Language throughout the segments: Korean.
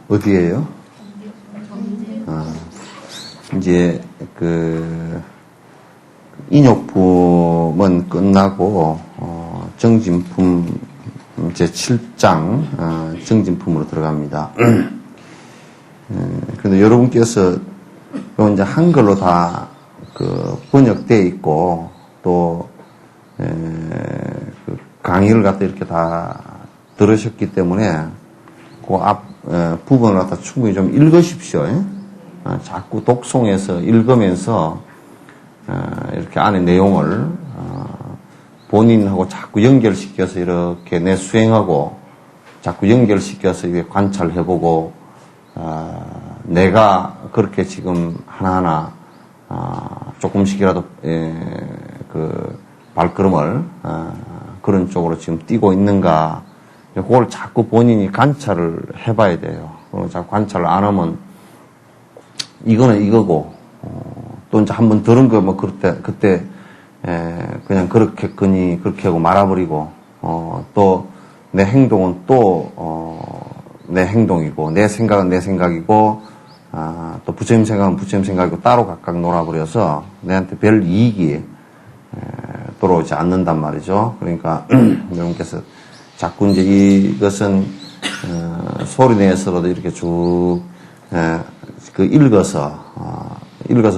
어디에요? 이제 인욕품은 끝나고 정진품 제7장 정진품으로 들어갑니다. 그런데 여러분께서 이제 한글로 다 번역되어 있고 또 강의를 갖다 이렇게 다 들으셨기 때문에 그 앞 부분을 갖다 충분히 좀 읽으십시오. 자꾸 독송해서 읽으면서 이렇게 안에 내용을 본인하고 자꾸 연결시켜서 이렇게 내 수행하고 자꾸 연결시켜서 이렇게 관찰해보고 내가 그렇게 지금 하나하나 조금씩이라도 발걸음을 그런 쪽으로 지금 뛰고 있는가 그걸 자꾸 본인이 관찰을 해봐야 돼요. 자꾸 관찰을 안 하면 이거는 이거고 또 이제 한번 들은 거 뭐 그때 그냥 그렇게 하고 말아버리고 또 내 행동은 또 내 행동이고 내 생각은 내 생각이고 또 부처님 생각은 부처님 생각이고 따로 각각 놀아버려서 내한테 별 이익이 돌아오지 않는단 말이죠. 그러니까 여러분께서 자꾸 이제 이것은 소리 내서라도 이렇게 쭉 읽어서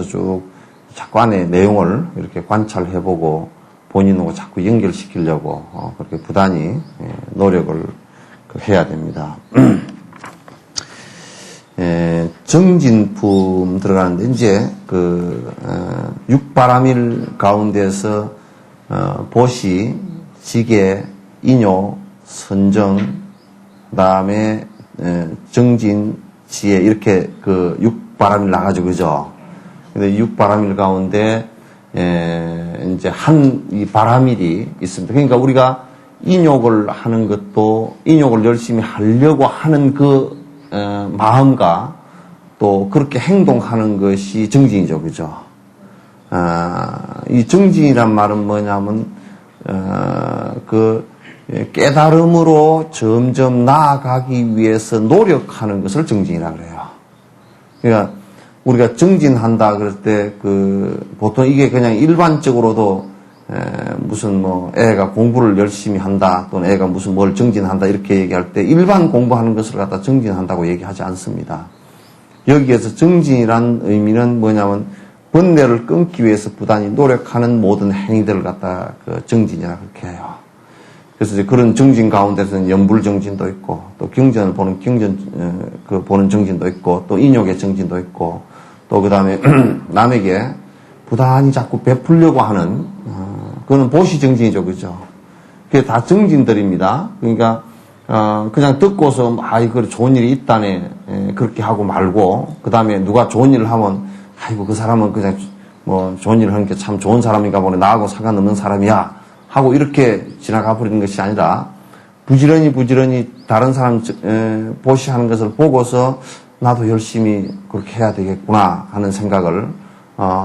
쭉 자꾸 안에 내용을 이렇게 관찰해보고 본인하고 자꾸 연결시키려고 그렇게 부단히 노력을 해야 됩니다. 정진품 들어가는데 이제 육바라밀 가운데서 보시, 지계, 인요, 선정, 그다음에 정진, 지혜 이렇게 육바라밀 나가지고 그죠? 근데 육바라밀 가운데 이제 이 바라밀이 있습니다. 그러니까 우리가 인욕을 하는 것도 인욕을 열심히 하려고 하는 마음과 또 그렇게 행동하는 것이 정진이죠, 그죠? 이 정진이란 말은 뭐냐면 깨달음으로 점점 나아가기 위해서 노력하는 것을 정진이라고 그래요. 그러니까 우리가 정진한다 그럴 때 보통 이게 그냥 일반적으로도 무슨 애가 공부를 열심히 한다 또는 애가 무슨 뭘 정진한다 이렇게 얘기할 때 일반 공부하는 것을 갖다 정진한다고 얘기하지 않습니다. 여기에서 정진이란 의미는 뭐냐면 번뇌를 끊기 위해서 부단히 노력하는 모든 행위들을 갖다 정진이라고 그렇게 해요. 그래서 이제 그런 정진 가운데서는 연불정진도 있고, 또 경전을 보는 보는 정진도 있고, 또 인욕의 정진도 있고, 또 그 다음에 남에게 부단히 자꾸 베풀려고 하는, 그거는 보시정진이죠, 그죠? 그게 다 정진들입니다. 그러니까, 그냥 듣고서, 이거 좋은 일이 있다네, 그렇게 하고 말고, 그 다음에 누가 좋은 일을 하면, 아이고, 그 사람은 그냥 좋은 일을 하는 게 참 좋은 사람인가 보네, 나하고 상관없는 사람이야. 하고 이렇게 지나가 버리는 것이 아니라 부지런히 다른 사람 보시하는 것을 보고서 나도 열심히 그렇게 해야 되겠구나 하는 생각을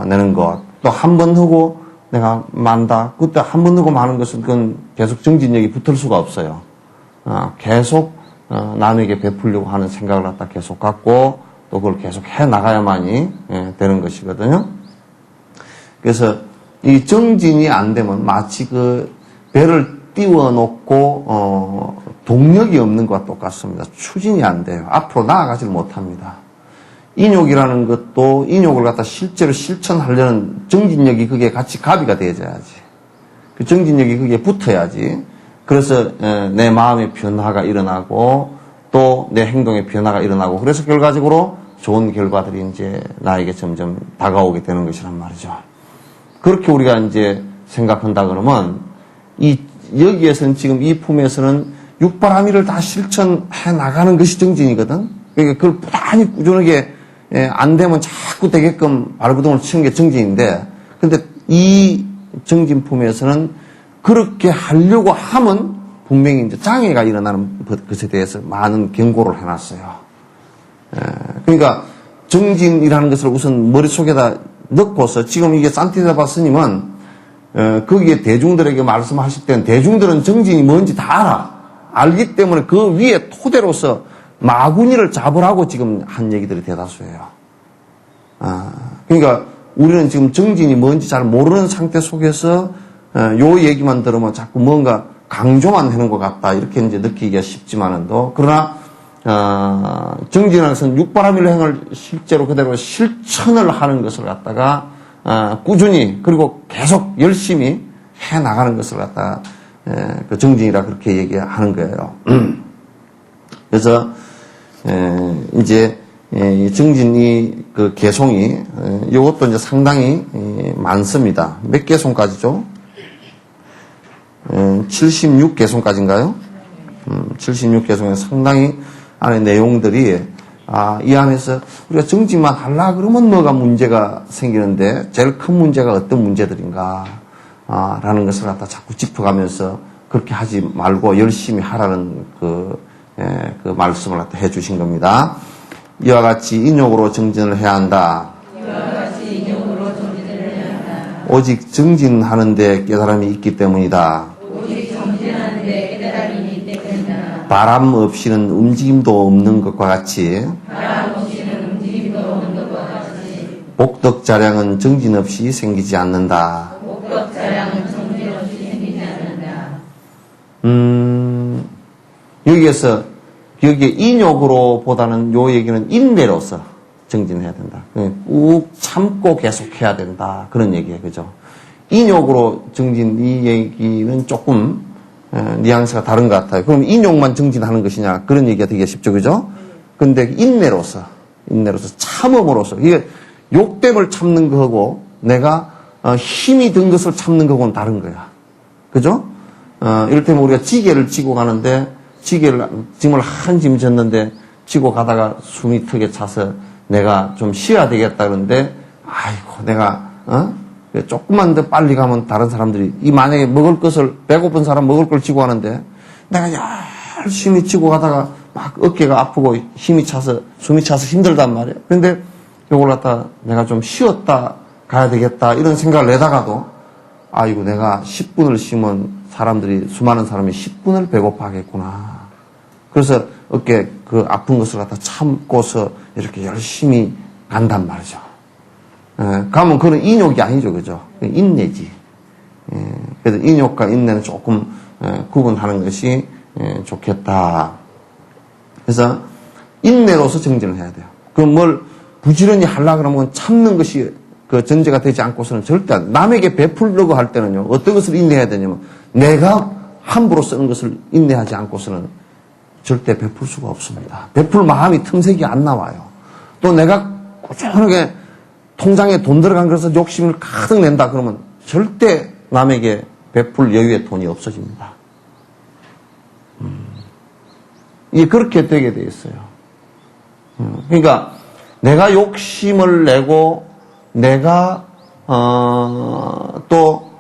내는 것. 또 한 번 하고 내가 만다. 그때 한 번 하고 마는 것은 그건 계속 정진력이 붙을 수가 없어요. 계속 남에게 베풀려고 하는 생각을 갖다 계속 갖고 또 그걸 계속 해 나가야만이 되는 것이거든요. 그래서 이 정진이 안 되면 마치 배를 띄워놓고 동력이 없는 것과 똑같습니다. 추진이 안 돼요. 앞으로 나아가질 못합니다. 인욕이라는 것도 인욕을 갖다 실제로 실천하려는 정진력이 그게 같이 가비가 되어야지. 그 정진력이 그게 붙어야지. 그래서 내 마음의 변화가 일어나고 또 내 행동의 변화가 일어나고 그래서 결과적으로 좋은 결과들이 이제 나에게 점점 다가오게 되는 것이란 말이죠. 그렇게 우리가 이제 생각한다 그러면 여기에서는 지금 이 품에서는 육바라밀을 다 실천해 나가는 것이 정진이거든. 그러니까 그걸 부단히 꾸준하게 안 되면 자꾸 되게끔 발구동을 치는 게 정진인데, 근데 이 정진품에서는 그렇게 하려고 하면 분명히 이제 장애가 일어나는 것에 대해서 많은 경고를 해놨어요. 그러니까 정진이라는 것을 우선 머릿속에다 넣고서 지금 이게 산티데바 스님은 거기에 대중들에게 말씀하실 때는 대중들은 정진이 뭔지 다 알기 때문에 그 위에 토대로서 마구니를 잡으라고 지금 한 얘기들이 대다수예요. 그러니까 우리는 지금 정진이 뭔지 잘 모르는 상태 속에서 요 얘기만 들으면 자꾸 뭔가 강조만 하는 것 같다 이렇게 이제 느끼기가 쉽지만은도 그러나 정진하는 것은 육바라밀행을 실제로 그대로 실천을 하는 것을 갖다가 꾸준히 그리고 계속 열심히 해 나가는 것을 갖다가 그 정진이라 그렇게 얘기하는 거예요. 그래서 이제 정진이 그 개송이 이것도 이제 상당히 많습니다. 몇 개송까지죠? 76개송까지인가요? 76개송에 상당히 안에 내용들이 이 안에서 우리가 정진만 하려 그러면 뭐가 문제가 생기는데 제일 큰 문제가 어떤 문제들인가 라는 것을 갖다 자꾸 짚어가면서 그렇게 하지 말고 열심히 하라는 그 말씀을 갖다 해주신 겁니다. 이와 같이 인욕으로 정진을 해야 한다. 오직 정진하는데 깨달음이 있기 때문이다. 바람 없이는 움직임도 없는 것과 같이 복덕자량은 정진 없이 생기지 않는다. 여기에 인욕으로 보다는 요 얘기는 인내로서 정진해야 된다. 꾹 참고 계속해야 된다. 그런 얘기예요. 그죠? 인욕으로 정진, 이 얘기는 조금 뉘앙스가 다른 것 같아요. 그럼 인욕만 정진하는 것이냐? 그런 얘기가 되게 쉽죠. 그죠? 근데 인내로서 참음으로써, 이게 욕됨을 참는 거하고 내가 힘이 든 것을 참는 거하고는 다른 거야. 그죠? 이를테면 우리가 지게를 지고 가는데, 지게를, 짐을 한 짐 졌는데, 지고 가다가 숨이 턱에 차서 내가 좀 쉬어야 되겠다 그러는데, 아이고, 내가, 조금만 더 빨리 가면 다른 사람들이, 만약에 먹을 것을, 배고픈 사람 먹을 걸 지고 가는데, 내가 열심히 지고 가다가 막 어깨가 아프고 힘이 차서, 숨이 차서 힘들단 말이에요. 근데 요걸 갖다 내가 좀 쉬었다 가야 되겠다 이런 생각을 내다가도, 아이고, 내가 10분을 쉬면 사람들이, 수많은 사람이 10분을 배고파 하겠구나. 그래서 어깨 그 아픈 것을 갖다 참고서 이렇게 열심히 간단 말이죠. 가면 그건 인욕이 아니죠. 그죠? 인내지. 그래서 인욕과 인내는 조금 구분하는 것이 좋겠다. 그래서 인내로서 정진을 해야 돼요. 그럼 뭘 부지런히 하려고 그러면 참는 것이 그 전제가 되지 않고서는 절대 안, 남에게 베풀려고 할 때는요, 어떤 것을 인내해야 되냐면, 내가 함부로 쓰는 것을 인내하지 않고서는 절대 베풀 수가 없습니다. 베풀 마음이 틈새기 안 나와요. 또 내가 꾸준하게 통장에 돈 들어간 것에서 욕심을 가득 낸다 그러면 절대 남에게 베풀 여유의 돈이 없어집니다. 이게 그렇게 되게 돼 있어요. 그러니까 내가 욕심을 내고 내가 또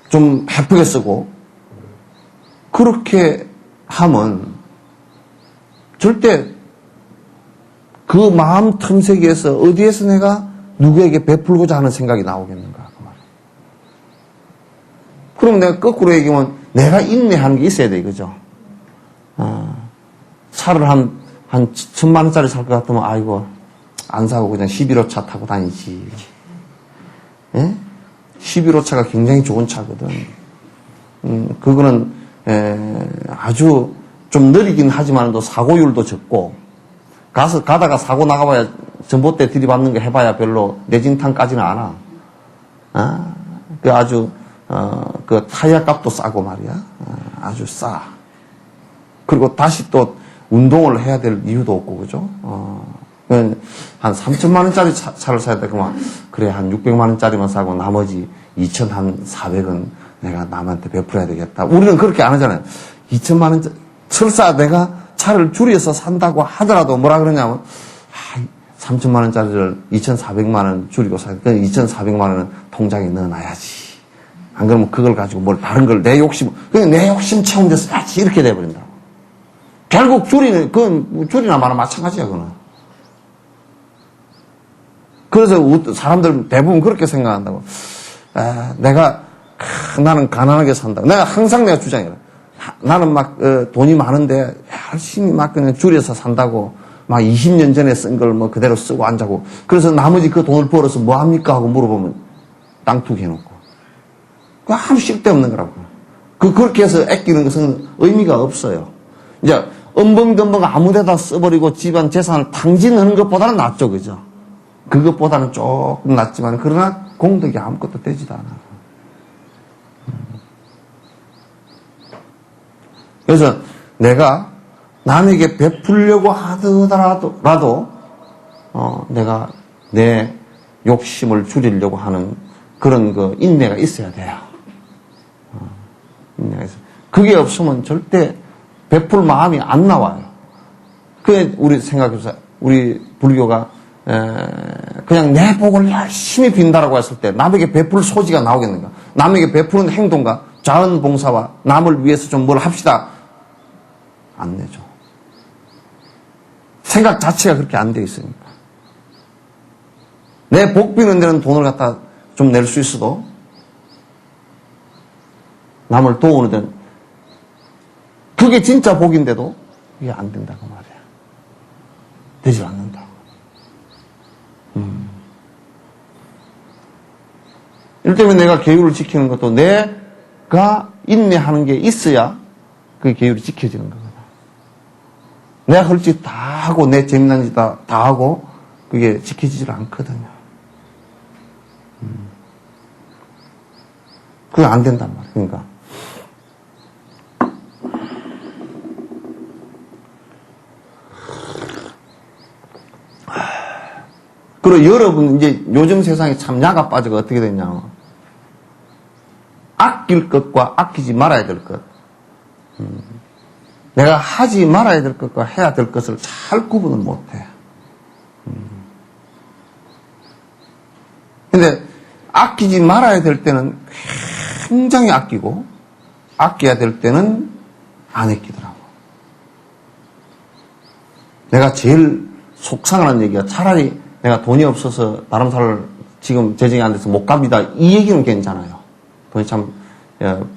좀 해프게 쓰고 그렇게 하면 절대 그 마음 틈새기에서 어디에서 내가 누구에게 베풀고자 하는 생각이 나오겠는가 그 말이에요. 그럼 내가 거꾸로 얘기하면 내가 인내하는 게 있어야 돼, 그죠? 차를 한 1,000만 원짜리 살 것 같으면 아이고 안 사고 그냥 11호차 타고 다니지. 예? 11호차가 굉장히 좋은 차거든. 그거는 아주 좀 느리긴 하지만도 사고율도 적고 가다가 사고 나가봐야 전봇대 들이받는 거 해봐야 별로 내진탕까지는 않아. 그 아주 그 타이어 값도 싸고 말이야. 아주 싸. 그리고 다시 또 운동을 해야 될 이유도 없고 그죠? 한 3천만 원짜리 차를 사야 돼. 그러면 그래 한 600만 원짜리만 사고 나머지 2,400원 내가 남한테 베풀어야 되겠다. 우리는 그렇게 안 하잖아요. 2천만 원 설사 내가 차를 줄여서 산다고 하더라도 뭐라 그러냐면 3천만 원짜리를 2,400만 원 줄이고 사야 돼. 그 2,400만 원은 통장에 넣어놔야지. 안 그러면 그걸 가지고 뭘 다른 걸 내 욕심, 그냥 내 욕심 채우는데 써야지. 이렇게 돼버린다. 결국 그건 줄이나 마나 마찬가지야, 그거는. 그래서 사람들 대부분 그렇게 생각한다고. 나는 가난하게 산다. 내가 항상 내가 주장해요. 나는 막 돈이 많은데 열심히 막 그냥 줄여서 산다고 막 20년 전에 쓴 걸 뭐 그대로 쓰고 앉아고 그래서 나머지 그 돈을 벌어서 뭐 합니까 하고 물어보면 땅 투기 해놓고 그 아무 쓸데없는 거라고. 그렇게 해서 아끼는 것은 의미가 없어요. 이제 엄벙덤벙 아무데다 써버리고 집안 재산을 탕진하는 것보다는 낫죠, 그죠? 그것보다는 조금 낫지만 그러나 공덕이 아무것도 되지도 않아. 그래서 내가 남에게 베풀려고 하더라도 내가 내 욕심을 줄이려고 하는 그런 그 인내가 있어야 돼요. 인내가 있어요. 그게 없으면 절대 베풀 마음이 안 나와요. 그게 우리 생각해서 우리 불교가 그냥 내 복을 열심히 빈다라고 했을 때 남에게 베풀 소지가 나오겠는가? 남에게 베푸는 행동과 자원봉사와 남을 위해서 좀 뭘 합시다. 안 내죠. 생각 자체가 그렇게 안 돼 있으니까. 내 복 비는 데는 돈을 갖다 좀 낼 수 있어도 남을 도우는 데는 그게 진짜 복인데도 이게 안 된다고 말이야. 되질 않는다고. 이럴 때면 내가 계율을 지키는 것도 내가 인내하는 게 있어야 그 계율이 지켜지는 거거든. 내가 할 짓 다 하고 내 재미난 짓 다 하고 그게 지켜지질 않거든요. 그게 안 된단 말이야. 그러니까 그리고 여러분 이제 요즘 세상에 참 야가 빠져가 어떻게 됐냐. 아낄 것과 아끼지 말아야 될 것. 내가 하지 말아야 될 것과 해야 될 것을 잘 구분을 못해. 근데 아끼지 말아야 될 때는 굉장히 아끼고 아껴야 될 때는 안 아끼더라고. 내가 제일 속상한 얘기가 차라리 내가 돈이 없어서 다른 살을 지금 재정이 안 돼서 못 갑니다. 이 얘기는 괜찮아요. 돈이 참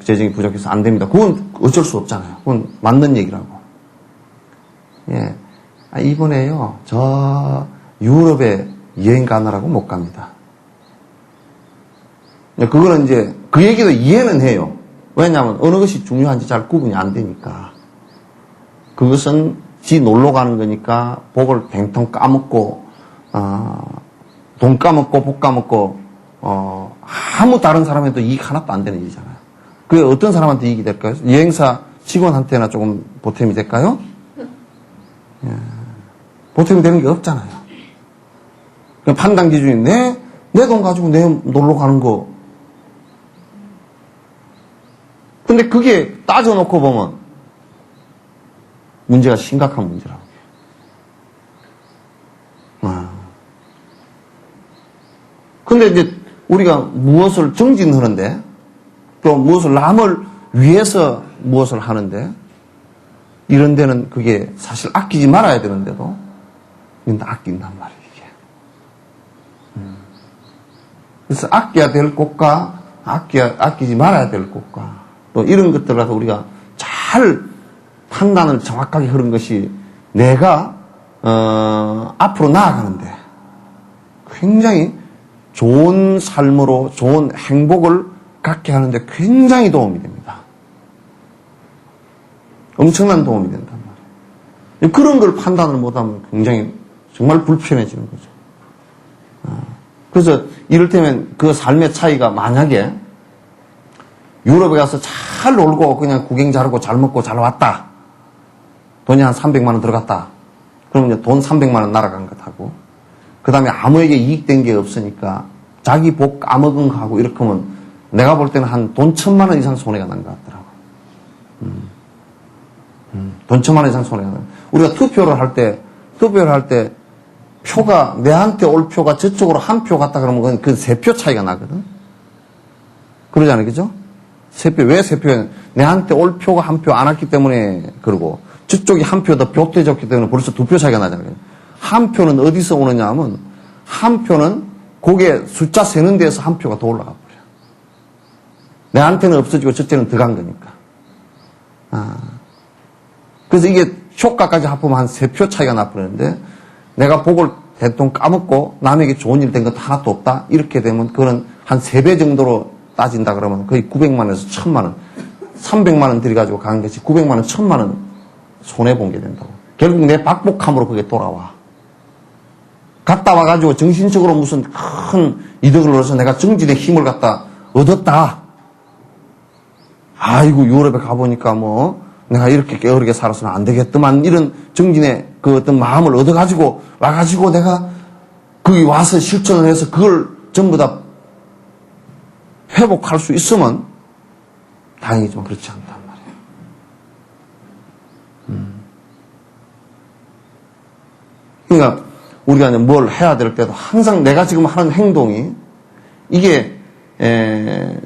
재정이 부족해서 안 됩니다. 그건 어쩔 수 없잖아요. 그건 맞는 얘기라고. 예. 이번에요, 저 유럽에 여행 가느라고 못 갑니다. 그거는 이제 그 얘기도 이해는 해요. 왜냐하면 어느 것이 중요한지 잘 구분이 안 되니까. 그것은 지 놀러 가는 거니까 복을 뱅통 까먹고 돈 까먹고 복 까먹고 아무 다른 사람한테도 이익 하나도 안 되는 일이잖아요. 그게 어떤 사람한테 이익이 될까요? 여행사 직원한테나 조금 보탬이 될까요? 예. 보탬이 되는 게 없잖아요. 판단 기준이 내 돈 가지고 내 놀러 가는 거. 근데 그게 따져놓고 보면 문제가 심각한 문제라고. 근데 이제 우리가 무엇을 정진하는데 또 무엇을 남을 위해서 무엇을 하는데 이런 데는 그게 사실 아끼지 말아야 되는데도 근데 아낀단 말이에요, 이게. 그래서 아껴야 될 곳과 아끼지 말아야 될 곳과 또 이런 것들라서 우리가 잘 판단을 정확하게 하는 것이 내가 앞으로 나아가는데 굉장히 좋은 삶으로 좋은 행복을 갖게 하는데 굉장히 도움이 됩니다. 엄청난 도움이 된단 말이에요. 그런 걸 판단을 못하면 굉장히 정말 불편해지는 거죠. 그래서 이를테면 그 삶의 차이가 만약에 유럽에 가서 잘 놀고 그냥 구경 잘하고 잘 먹고 잘 왔다. 돈이 한 300만 원 들어갔다. 그러면 이제 돈 300만 원 날아간 것하고 그 다음에 아무에게 이익된 게 없으니까 자기 복 까먹은 거 하고 이렇게 하면 내가 볼 때는 한 돈 1,000만 원 이상 손해가 난 것 같더라고. 돈 1,000만 원 이상 손해가 난. 우리가 투표를 할 때 표가 내한테 올 표가 저쪽으로 한 표 갔다 그러면 그 3표 차이가 나거든. 그러잖아요, 그죠? 3표. 왜 3표? 내한테 올 표가 한 표 안 왔기 때문에 그러고 저쪽이 한 표 더 벽대졌기 때문에 벌써 2표 차이가 나잖아요. 한 표는 어디서 오느냐 하면 한 표는 거기에 숫자 세는 데에서 한 표가 더 올라가 버려. 내한테는 없어지고 저쪽은 더 간 거니까. 그래서 이게 효과까지 합하면 한 3표 차이가 나버리는데, 내가 복을 대통령 까먹고 남에게 좋은 일 된 것도 하나도 없다? 이렇게 되면 그거는 한 3배 정도로 따진다 그러면 거의 900만 원에서 1000만 원. 300만 원 들여가지고 간 것이 900만 원, 1000만 원 손해본 게 된다고. 결국 내 박복함으로 그게 돌아와. 갔다 와가지고 정신적으로 무슨 큰 이득을 얻어서 내가 정진의 힘을 갖다 얻었다. 아이고, 유럽에 가보니까 뭐, 내가 이렇게 게으르게 살아서는 안 되겠더만, 이런 정진의 그 어떤 마음을 얻어가지고, 와가지고 내가 거기 와서 실천을 해서 그걸 전부 다 회복할 수 있으면 다행이지만 그렇지 않단 말이에요. 그러니까 우리가 이제 뭘 해야 될 때도 항상 내가 지금 하는 행동이 이게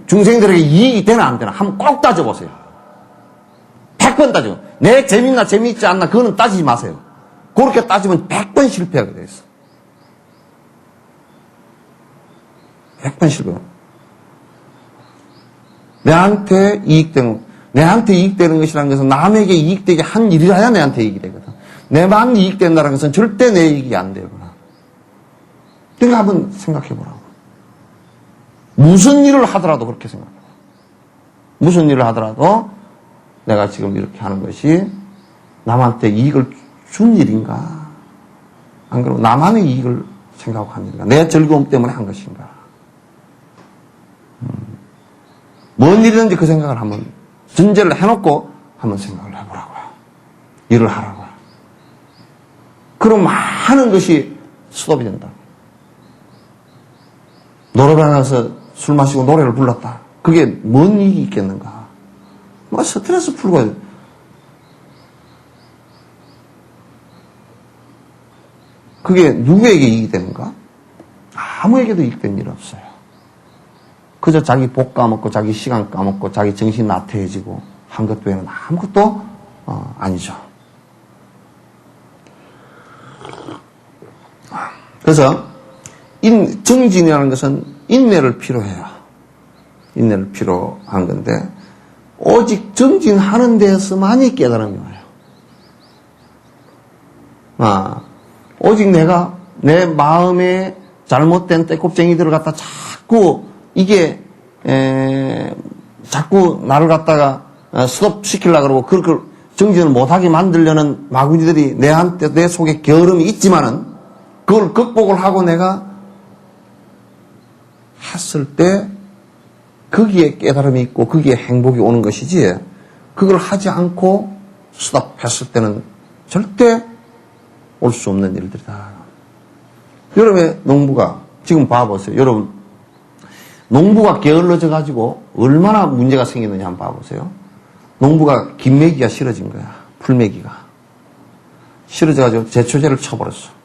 중생들에게 이익이 되나 안 되나 한번 꼭 따져보세요. 100번 따져. 내 재밌나 재미있지 않나 그거는 따지지 마세요. 그렇게 따지면 100번 실패하게 돼 있어. 100번 실패. 내한테 이익되는 것이라는 것은 남에게 이익되게 한 일이라야 내한테 이익이 되거든. 내만 이익된다는 것은 절대 내 이익이 안 되거든. 그러니까 한번 생각해 보라고. 무슨 일을 하더라도 그렇게 생각해. 무슨 일을 하더라도 내가 지금 이렇게 하는 것이 남한테 이익을 준 일인가? 안 그러고 나만의 이익을 생각하고 한 일인가? 내 즐거움 때문에 한 것인가? 뭔 일이든지 그 생각을 한번 전제를 해놓고 한번 생각을 해보라고요. 일을 하라고요. 그럼 많은 것이 스톱이 된다. 노래방에 가서 술 마시고 노래를 불렀다. 그게 뭔 이익이 있겠는가? 뭐 스트레스 풀고 그게 누구에게 이익이 되는가? 아무에게도 이익된 일 없어요. 그저 자기 복 까먹고 자기 시간 까먹고 자기 정신 나태해지고 한 것 외에는 아무것도 아니죠. 그래서 정진이라는 것은 인내를 필요해요. 인내를 필요한 건데 오직 정진하는 데서만이 깨달음이 와요. 오직 내가 내 마음에 잘못된 떼꼽쟁이들을 갖다 자꾸 이게 자꾸 나를 갖다가 스톱시키려고 그러고 그걸 정진을 못하게 만들려는 마구니들이 내 속에 게으름이 있지만은 그걸 극복을 하고 내가 했을 때 거기에 깨달음이 있고 거기에 행복이 오는 것이지 그걸 하지 않고 스톱했을 때는 절대 올 수 없는 일들이다. 여러분의 농부가 지금 봐보세요. 여러분 농부가 게을러져 가지고 얼마나 문제가 생기느냐 한번 봐보세요. 농부가 김매기가 싫어진 거야. 풀매기가 싫어져 가지고 제초제를 쳐버렸어.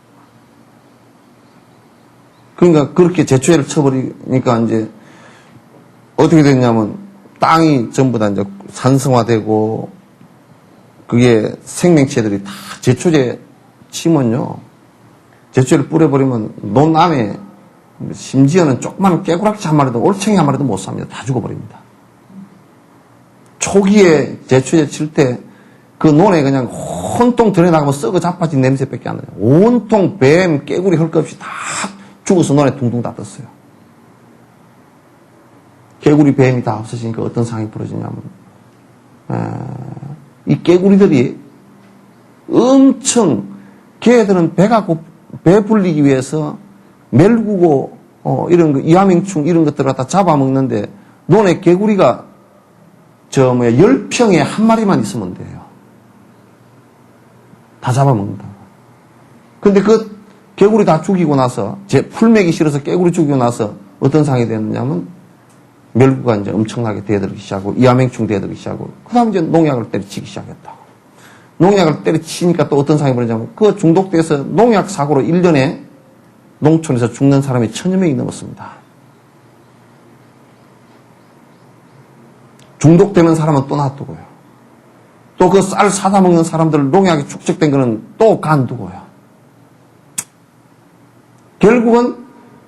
그러니까 그렇게 제초제를 쳐버리니까 이제 어떻게 됐냐면 땅이 전부 다 이제 산성화되고 그게 생명체들이 다 제초제 치면요. 제초제를 뿌려버리면 논 안에 심지어는 조그마한 깨구락지 한 마리도 올챙이 한 마리도 못 삽니다. 다 죽어버립니다. 초기에 제초제 칠 때 그 논에 그냥 혼통 들여나가면 썩어 자빠진 냄새밖에 안 나요. 온통 뱀, 깨구리 할 것 없이 다 죽어서 논에 둥둥 다 떴어요. 개구리, 뱀이 다 없어지니까 어떤 상황이 벌어지냐면 이 깨구리들이 엄청 걔들은 배 불리기 위해서 멜구고 이런 거 이하맹충 이런 것들을 갖다 잡아먹는데 논에 개구리가 10평에 한 마리만 있으면 돼요. 다 잡아먹는다. 근데 그 개구리 다 죽이고 나서 풀매기 싫어서 개구리 죽이고 나서 어떤 상황이 됐느냐면 멜구가 이제 엄청나게 대들기 시작하고 이하맹충 대들기 시작하고 그다음 이제 농약을 때려치기 시작했다고. 농약을 때려치니까 또 어떤 상황이 벌어지냐면 그 중독돼서 농약 사고로 1년에 농촌에서 죽는 사람이 1000여 명이 넘었습니다. 중독되는 사람은 또 놔두고요. 또 그 쌀 사다 먹는 사람들 농약이 축적된 거는 또 간두고요. 결국은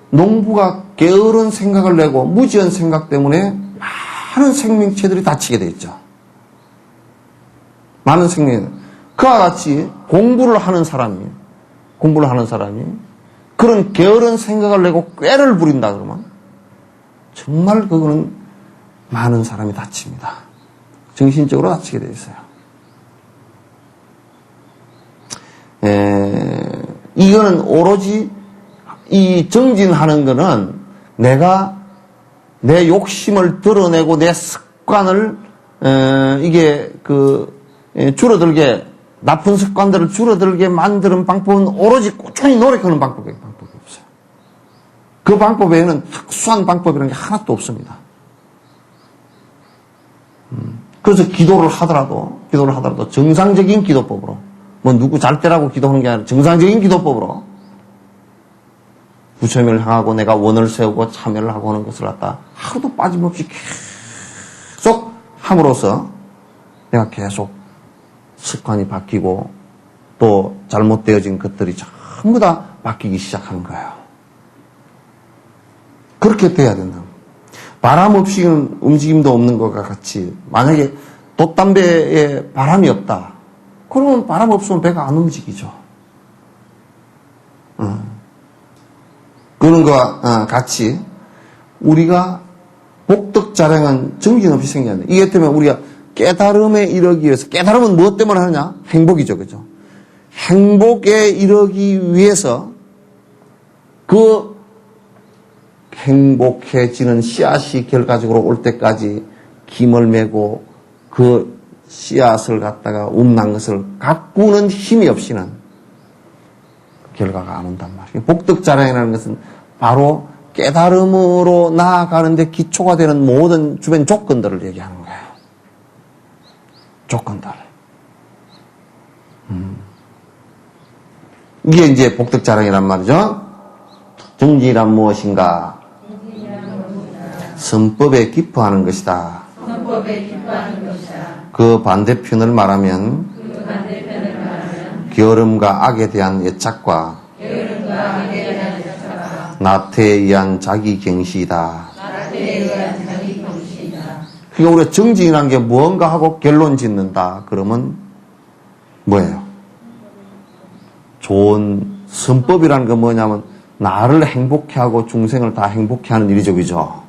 농부가 게으른 생각을 내고 무지한 생각 때문에 많은 생명체들이 다치게 돼 있죠. 많은 생명. 그와 같이 공부를 하는 사람이 그런 게으른 생각을 내고 꾀를 부린다 그러면 정말 그거는 많은 사람이 다칩니다. 정신적으로 다치게 돼 있어요. 이거는 오로지 이 정진하는 거는 내가 내 욕심을 드러내고 내 습관을 줄어들게 나쁜 습관들을 줄어들게 만드는 방법은 오로지 꾸준히 노력하는 방법밖에 없어요. 그 방법 외에는 특수한 방법이라는 게 하나도 없습니다. 그래서 기도를 하더라도 정상적인 기도법으로 뭐 누구 잘 때라고 기도하는 게 아니라 정상적인 기도법으로 부처님을 향하고 내가 원을 세우고 참여를 하고 하는 것을 갖다 하루도 빠짐없이 계속 함으로써 내가 계속 습관이 바뀌고 또 잘못되어진 것들이 전부 다 바뀌기 시작하는 거예요. 그렇게 돼야 된다. 바람 없이는 움직임도 없는 것과 같이 만약에 돛담배에 바람이 없다. 그러면 바람 없으면 배가 안 움직이죠. 그런 것과 같이 우리가 복덕자량은 정신없이 생겨야 돼. 이게 때문에 우리가 깨달음에 이르기 위해서, 깨달음은 무엇 때문에 하느냐? 행복이죠. 그죠? 행복에 이르기 위해서 그 행복해지는 씨앗이 결과적으로 올 때까지 김을 메고 그 씨앗을 갖다가 um난 것을 가꾸는 힘이 없이는 결과가 안 온단 말이에요. 복덕자량이라는 것은 바로 깨달음으로 나아가는데 기초가 되는 모든 주변 조건들을 얘기하는 거예요. 조건들. 이게 이제 복덕자량이란 말이죠. 정진이란 무엇인가? 선법에 기뻐하는 것이다. 그 반대편을 말하면 게으름과 악에 대한 애착과 나태에 의한 자기 경시이다. 그러니까 우리가 정진이라는 게 무언가 하고 결론 짓는다. 그러면 뭐예요? 좋은 선법이라는 건 뭐냐면 나를 행복해 하고 중생을 다 행복해 하는 일이죠. 그죠?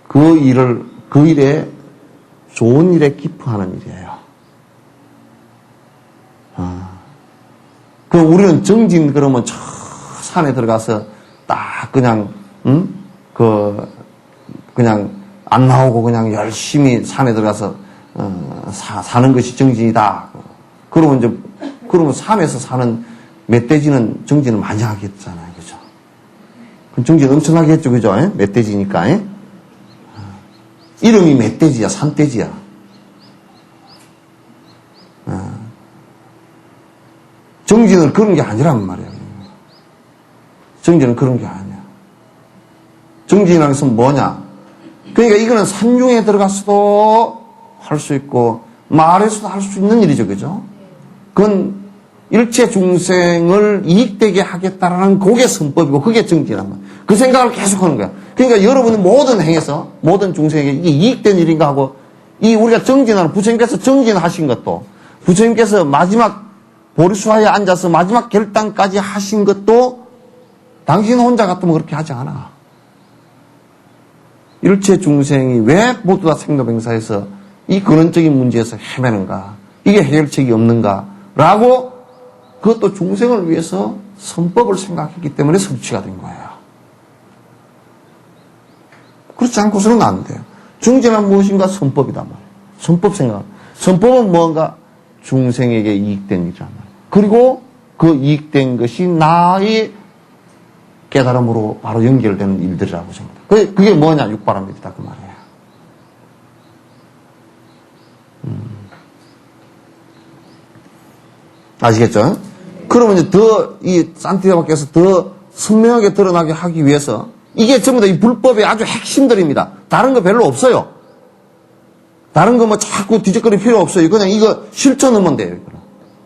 그 일에 좋은 일에 기뻐하는 일이에요. 그럼 우리는 정진 그러면 저 산에 들어가서 딱 그냥 그냥 안 나오고 그냥 열심히 산에 들어가서 사는 것이 정진이다. 그러면 산에서 사는 멧돼지는 정진을 많이 하겠잖아요. 그죠? 그럼 정진 엄청나게 했죠. 그죠? 멧돼지니까. 이름이 멧돼지야, 산돼지야. 정진은 그런 게 아니란 말이에요. 정진은 그런 게 아니야. 정진이라는 것은 뭐냐? 그러니까 이거는 산중에 들어가서도 할 수 있고 마을에서도 할 수 있는 일이죠. 그죠? 그건 일체 중생을 이익되게 하겠다라는 그게 선법이고 그게 정진이란 말이야. 그 생각을 계속 하는 거야. 그러니까 여러분이 모든 행에서 모든 중생에게 이게 이익된 일인가 하고 이 우리가 정진하는 부처님께서 정진하신 것도 부처님께서 마지막 보리수화에 앉아서 마지막 결단까지 하신 것도 당신 혼자 같으면 그렇게 하지 않아. 일체 중생이 왜 모두 다 생로병사에서 이 근원적인 문제에서 헤매는가? 이게 해결책이 없는가? 라고 그것도 중생을 위해서 선법을 생각했기 때문에 성취가 된 거예요. 그렇지 않고서는 안 돼요. 중진은 무엇인가? 선법이다 말이에요. 선법 생각. 선법은 무언가 중생에게 이익된 일이란 말이에요. 그리고 그 이익된 것이 나의 깨달음으로 바로 연결되는 일들이라고 생각합니다. 그게 뭐냐? 육바람일이다 그 말이에요. 아시겠죠? 그러면 이제 이 산티아고께서 더 선명하게 드러나게 하기 위해서 이게 전부 다 이 불법의 아주 핵심들입니다. 다른 거 별로 없어요. 다른 거 뭐 자꾸 뒤적거릴 필요 없어요. 그냥 이거 실천하면 돼요.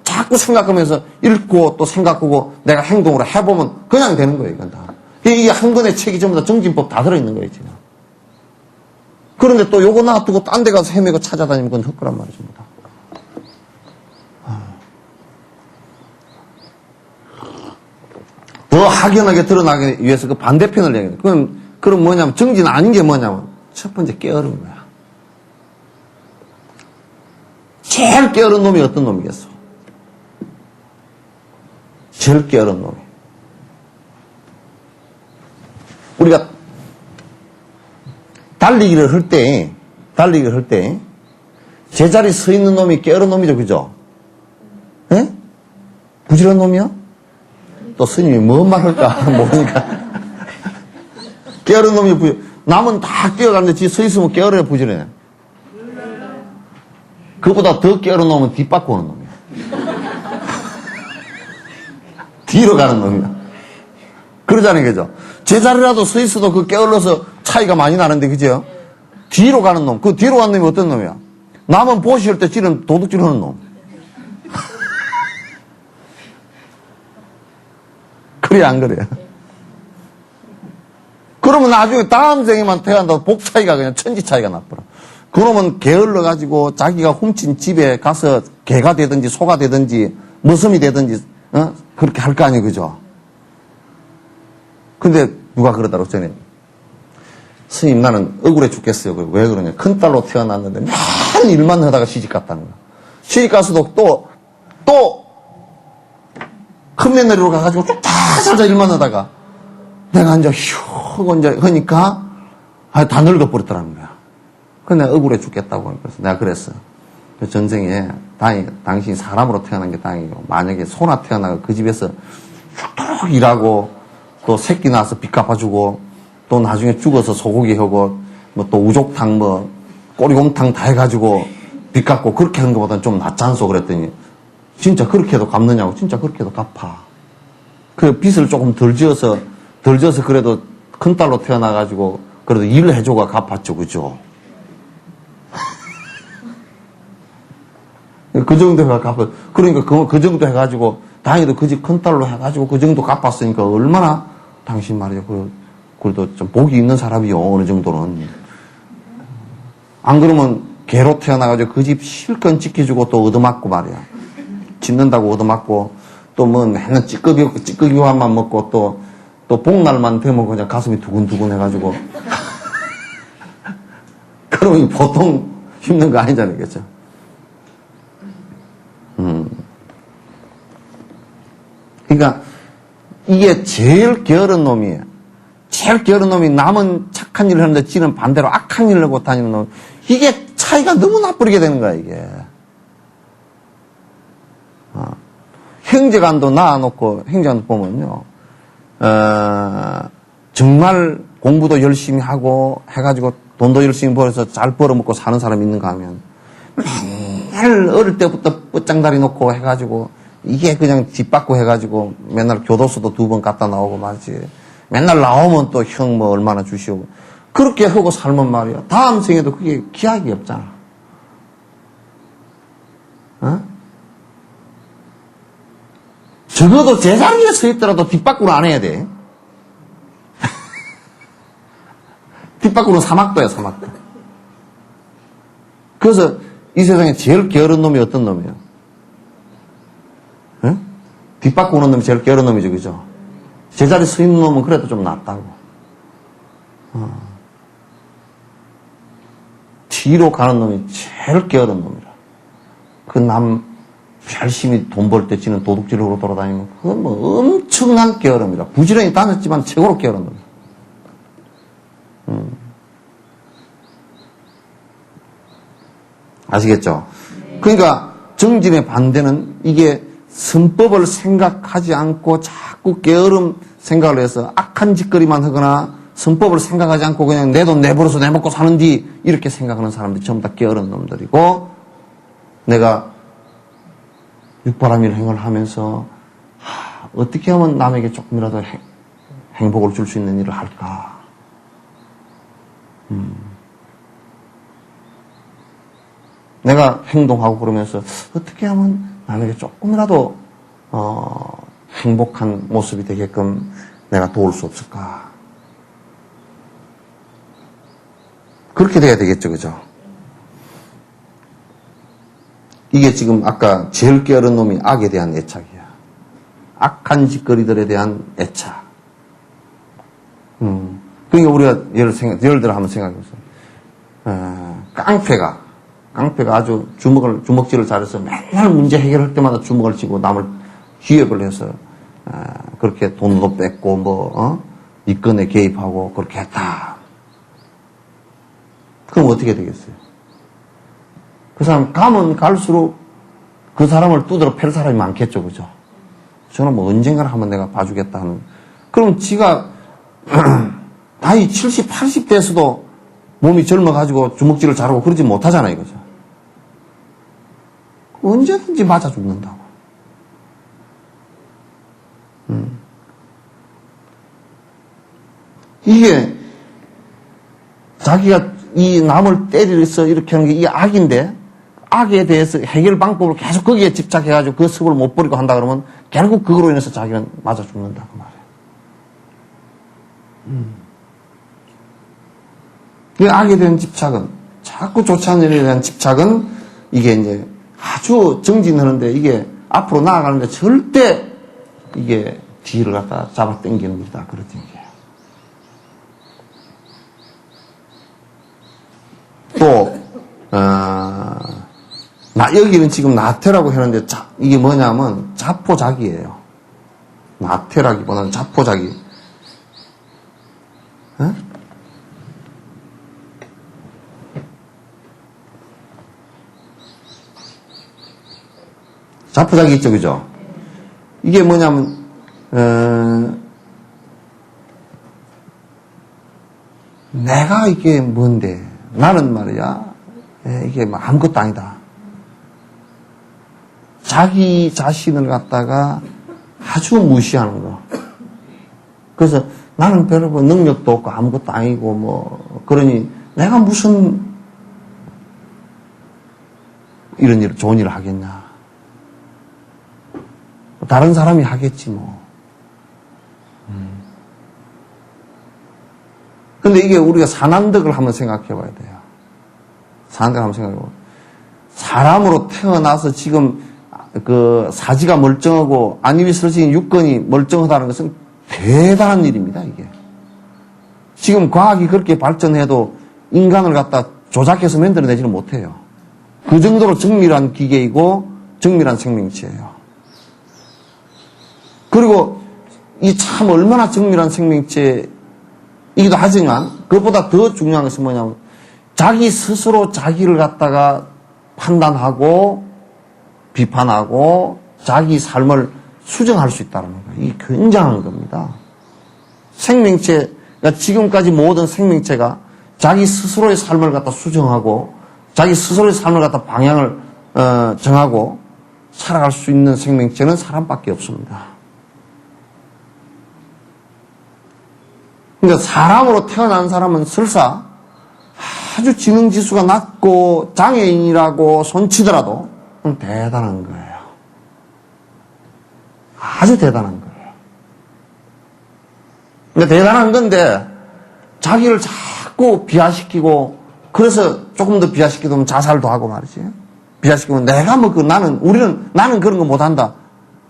자꾸 생각하면서 읽고 또 생각하고 내가 행동으로 해보면 그냥 되는 거예요. 이건 다. 이게 한 권의 책이 전부 다 정진법 다 들어있는 거예요. 지금. 그런데 또 요거 놔두고 딴 데 가서 헤매고 찾아다니면 그건 헛거란 말이죠. 확연하게 드러나기 위해서 그 반대편을 얘기해요. 그럼 뭐냐면, 정진 아닌 게 뭐냐면, 첫 번째 게으른 거야. 제일 게으른 놈이 어떤 놈이겠어? 제일 게으른 놈이. 우리가 달리기를 할 때, 제자리 서 있는 놈이 게으른 놈이죠, 그죠? 예? 부지런한 놈이야? 또 스님이 뭔 말 할까 모르니까. 게으른 놈이 남은 다 뛰어가는데 지 서 있으면 게으르네, 부지런해? 그보다 더 게으른 놈은 뒷바꿔 오는 놈이야. 뒤로 가는 놈이야. 그러잖아요, 그죠? 제자리라도 서 있어도 그 게을러서 차이가 많이 나는데, 그죠? 뒤로 가는 놈. 그 뒤로 가는 놈이 어떤 놈이야? 남은 보시할 때 지는 도둑질 하는 놈. 그래, 안 그래? 그러면 나중에 다음 생에만 태어난다고 복 차이가 그냥 천지 차이가 나더라. 그놈은 게을러가지고 자기가 훔친 집에 가서 개가 되든지 소가 되든지 머슴이 되든지, 그렇게 할 거 아니에요, 그죠? 근데 누가 그러더라고, 전에. 스님, 나는 억울해 죽겠어요. 왜 그러냐. 큰딸로 태어났는데 맨 일만 하다가 시집 갔다는 거야. 시집 가서도 또 큰 며느리로 가가지고 다 살자 일만 하다가 내가 이제 휴 이제 하니까 다 늙어버렸더라는 거야. 그래서 내가 억울해 죽겠다고. 그래서 내가 그랬어. 그 전생에 당신이 사람으로 태어난 게 다행이고, 만약에 소나 태어나고 그 집에서 죽도록 일하고 또 새끼 낳아서 빚 갚아주고 또 나중에 죽어서 소고기 하고 뭐 또 우족탕 뭐 꼬리곰탕 다 해가지고 빚 갚고 그렇게 하는 것보다는 좀 낫지 않소 그랬더니, 진짜 그렇게 해도 갚느냐고. 진짜 그렇게 해도 갚아. 그 빚을 조금 덜 지어서 그래도 큰딸로 태어나가지고 그래도 일을 해줘가 갚았죠, 그죠? 그 정도 해가 갚아. 그러니까 그 정도 해가지고 다행히도 그 집 큰딸로 해가지고 그 정도 갚았으니까 얼마나 당신 말이야. 그래도 좀 복이 있는 사람이요, 어느 정도는. 안 그러면 개로 태어나가지고 그 집 실컷 지켜주고 또 얻어맞고 말이야. 짓는다고 얻어맞고 또 뭐 맨날 찌꺼기만 먹고 또 복날만 되면 그냥 가슴이 두근두근 해가지고. 그러면 보통 힘든 거 아니잖아요, 그죠? 그러니까 이게 제일 게으른 놈이에요. 제일 게으른 놈이 남은 착한 일을 하는데 지는 반대로 악한 일을 하고 다니는 놈. 이게 차이가 너무 나쁘게 되는 거야, 이게. 형제간도 낳아놓고, 형제간도 보면요, 정말 공부도 열심히 하고 해가지고 돈도 열심히 벌어서 잘 벌어먹고 사는 사람이 있는가 하면, 맨날 어릴 때부터 뻗장다리 놓고 해가지고, 이게 그냥 뒷받고 해가지고 맨날 교도소도 2번 갔다 나오고 말이지. 맨날 나오면 또 형 뭐 얼마나 주시오. 그렇게 하고 살면 말이야. 다음 생에도 그게 기약이 없잖아. 적어도 제자리에 서 있더라도 뒷바꾸로 안 해야 돼. 뒷바꾸로는 사막도야, 사막도. 그래서 이 세상에 제일 게으른 놈이 어떤 놈이에요? 뒷바꾸는 놈이 제일 게으른 놈이죠, 그죠? 제자리에 서 있는 놈은 그래도 좀 낫다고. 뒤로 가는 놈이 제일 게으른 놈이라. 그 열심히 돈 벌 때 지는 도둑질로 돌아다니면 그건 뭐 엄청난 게으름이라. 부지런히 다녔지만 최고로 게으른 놈이야. 아시겠죠? 그러니까 정진의 반대는 이게 선법을 생각하지 않고 자꾸 게으름 생각을 해서 악한 짓거리만 하거나 선법을 생각하지 않고 그냥 내 돈 내버려서 내 먹고 사는디 이렇게 생각하는 사람들이 전부 다 게으른 놈들이고, 내가 육바라밀 행을 하면서 어떻게 하면 남에게 조금이라도 행복을 줄 수 있는 일을 할까? 내가 행동하고 그러면서 어떻게 하면 남에게 조금이라도 행복한 모습이 되게끔 내가 도울 수 없을까? 그렇게 돼야 되겠죠, 그죠? 이게 지금 아까 제일 게으른 놈이 악에 대한 애착이야. 악한 짓거리들에 대한 애착. 그러니까 우리가 예를 들어 한번 생각해보세요. 깡패가 아주 주먹질을 잘해서 맨날 문제 해결할 때마다 주먹을 쥐고 남을 기획을 해서, 그렇게 돈도 뺏고, 이권에 개입하고, 그렇게 했다. 그럼 어떻게 되겠어요? 그 사람 가면 갈수록 그 사람을 두드러 팰 사람이 많겠죠, 그죠? 저는 뭐 언젠가는 한번 내가 봐주겠다 하는. 그럼 지가, 나이 70, 80대에서도 몸이 젊어가지고 주먹질을 잘하고 그러지 못하잖아요, 그죠? 언제든지 맞아 죽는다고. 이게, 자기가 이 남을 때려서 이렇게 하는 게 이 악인데, 악에 대해서 해결 방법을 계속 거기에 집착해가지고 그 습을 못 버리고 한다 그러면 결국 그거로 인해서 자기는 맞아 죽는다, 그 말이에요. 이 악에 대한 집착은, 자꾸 좋지 않은 일에 대한 집착은, 이게 이제 아주 정진하는데, 이게 앞으로 나아가는데 절대 이게 뒤를 갖다 잡아 당기는 일이다, 그런 얘기예요. 또, 여기는 지금 나태라고 하는데, 이게 뭐냐면, 자포자기예요. 나태라기보다는 자포자기. 에? 자포자기 있죠, 그죠? 이게 뭐냐면, 내가 이게 뭔데, 나는 말이야, 이게 뭐 아무것도 아니다. 자기 자신을 갖다가 아주 무시하는 거. 그래서 나는 별로 뭐 능력도 없고 아무것도 아니고 뭐, 그러니 내가 무슨 이런 일, 좋은 일을 하겠냐. 다른 사람이 하겠지 뭐. 근데 이게 우리가 산한덕을 한번 생각해 봐야 돼요. 산한덕을 한번 생각해 봐요. 사람으로 태어나서 지금 그 사지가 멀쩡하고 안입이 쓰러진 유권이 멀쩡하다는 것은 대단한 일입니다, 이게. 지금 과학이 그렇게 발전해도 인간을 갖다 조작해서 만들어내지는 못해요. 그 정도로 정밀한 기계이고 정밀한 생명체예요. 그리고 이 참 얼마나 정밀한 생명체이기도 하지만 그것보다 더 중요한 것은 뭐냐면 자기 스스로 자기를 갖다가 판단하고 비판하고 자기 삶을 수정할 수 있다는 거예요. 이게 굉장한 겁니다. 생명체가 지금까지 모든 생명체가 자기 스스로의 삶을 갖다 수정하고 자기 스스로의 삶을 갖다 방향을 정하고 살아갈 수 있는 생명체는 사람밖에 없습니다. 그러니까 사람으로 태어난 사람은 설사 아주 지능지수가 낮고 장애인이라고 손치더라도 대단한 거예요. 아주 대단한 거예요. 그러니까 대단한 건데 자기를 자꾸 비하시키고 그래서 조금 더 비하시키면 자살도 하고 말이지. 비하시키면 내가 뭐 나는 그런 거 못한다.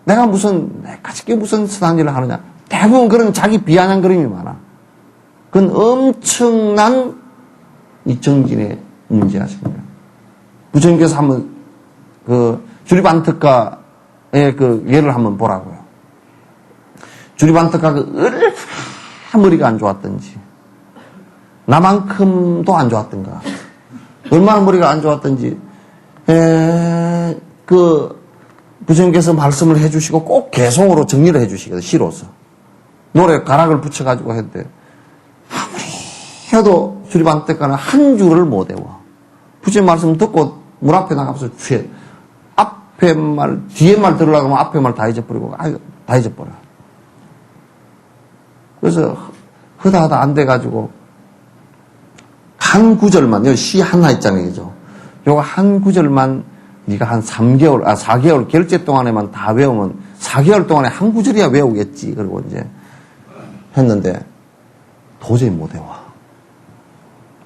내가 내까지 무슨 선한 일을 하느냐. 대부분 그런 자기 비아냥거림이 많아. 그건 엄청난 이 정진의 문제였습니다. 부처님께서 한번 주리반특가의 예를 한번 보라고요. 주리반특가가 얼마나 머리가 안 좋았던지, 나만큼도 안 좋았던가, 얼마나 머리가 안 좋았던지, 부처님께서 말씀을 해주시고 꼭 개송으로 정리를 해주시거든요, 시로서. 노래 가락을 붙여가지고 했는데, 아무리 해도 주리반특가는 한 줄을 못 외워. 부처님 말씀 듣고 문 앞에 나가서 앞에 말, 뒤에 말 들으려고 하면 앞에 말 다 잊어버리고, 다 잊어버려. 그래서 허다하다 안 돼가지고, 한 구절만, 시 하나 있잖아요, 그죠? 요거 한 구절만 네가 한 4개월 결제 동안에만 다 외우면 4개월 동안에 한 구절이야 외우겠지. 그리고 이제 했는데 도저히 못 외워.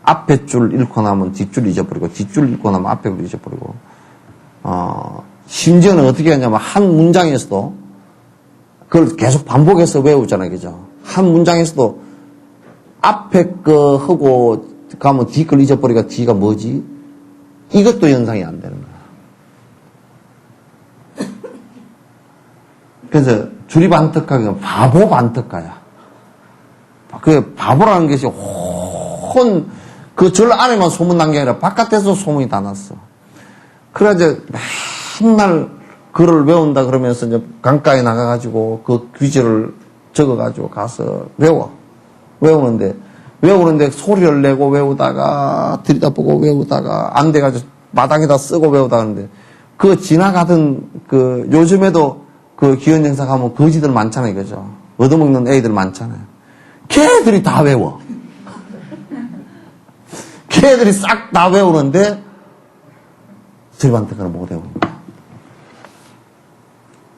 앞에 줄 읽고 나면 뒷줄 잊어버리고 뒷줄 읽고 나면 앞에 줄 잊어버리고 심지어는 어떻게 하냐면 한 문장에서도 그걸 계속 반복해서 외우잖아요. 그죠? 한 문장에서도 앞에 거 하고 가면 뒤 걸 잊어버리니까 뒤가 뭐지? 이것도 연상이 안 되는 거야. 그래서 주리반특하기는 바보 반특가야. 그 바보라는 것이 그 절 안에만 소문난 게 아니라 바깥에서 소문이 다 났어. 그래 이제 맨날 글을 외운다 그러면서 이제 강가에 나가가지고 그 귀절을 적어가지고 가서 외우는데 소리를 내고 외우다가 들여다보고 외우다가 안 돼가지고 마당에다 쓰고 외우다 하는데 그 지나가던 그 요즘에도 그 기원정사 가면 거지들 많잖아요. 그죠? 얻어먹는 애들 많잖아요. 걔들이 다 외워. 걔들이 싹 다 외우는데 절반특가는 못 외우는 거야.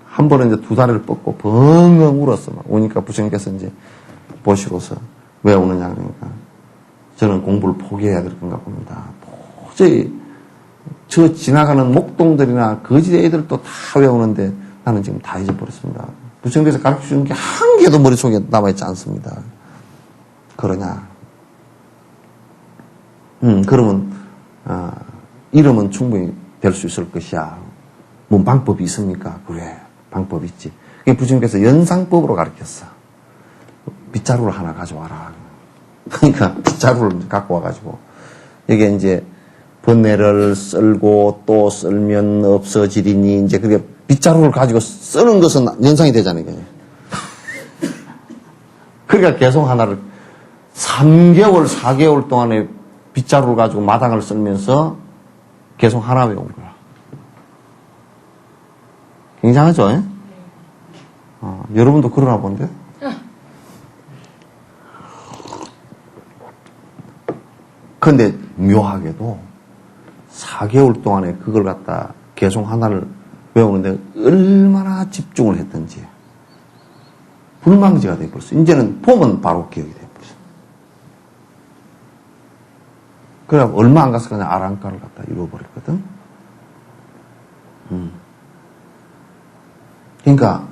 한 번은 이제 두 다리를 뻗고 벙벙 울었어. 막 오니까 부처님께서 이제 보시고서 왜 우느냐 그러니까 저는 공부를 포기해야 될 건가 봅니다. 도저히 저 지나가는 목동들이나 거지 애들도 다 외우는데 나는 지금 다 잊어버렸습니다. 부처님께서 가르쳐주는 게 한 개도 머릿속에 남아있지 않습니다. 그러냐? 그러면 이름은 충분히 될 수 있을 것이야. 뭔 방법이 있습니까? 그래, 방법이 있지. 부처님께서 연상법으로 가르쳤어. 빗자루를 하나 가져와라. 그러니까 빗자루를 갖고 와가지고 이게 이제 번뇌를 썰고 또 썰면 없어지리니 이제 그게 빗자루를 가지고 쓰는 것은 연상이 되잖아요. 그러니까 계속 하나를 3개월, 4개월 동안에 빗자루를 가지고 마당을 썰면서 계속 하나 외운 거야. 굉장하죠? 여러분도 그러나 본데? 근데 묘하게도 4개월 동안에 그걸 갖다 계속 하나를 외우는데 얼마나 집중을 했던지 불망지가 돼버렸어. 이제는 보면 바로 기억이 돼버렸어. 그래 얼마 안 가서 그냥 아랑가를 갖다 이루어버렸거든. 그러니까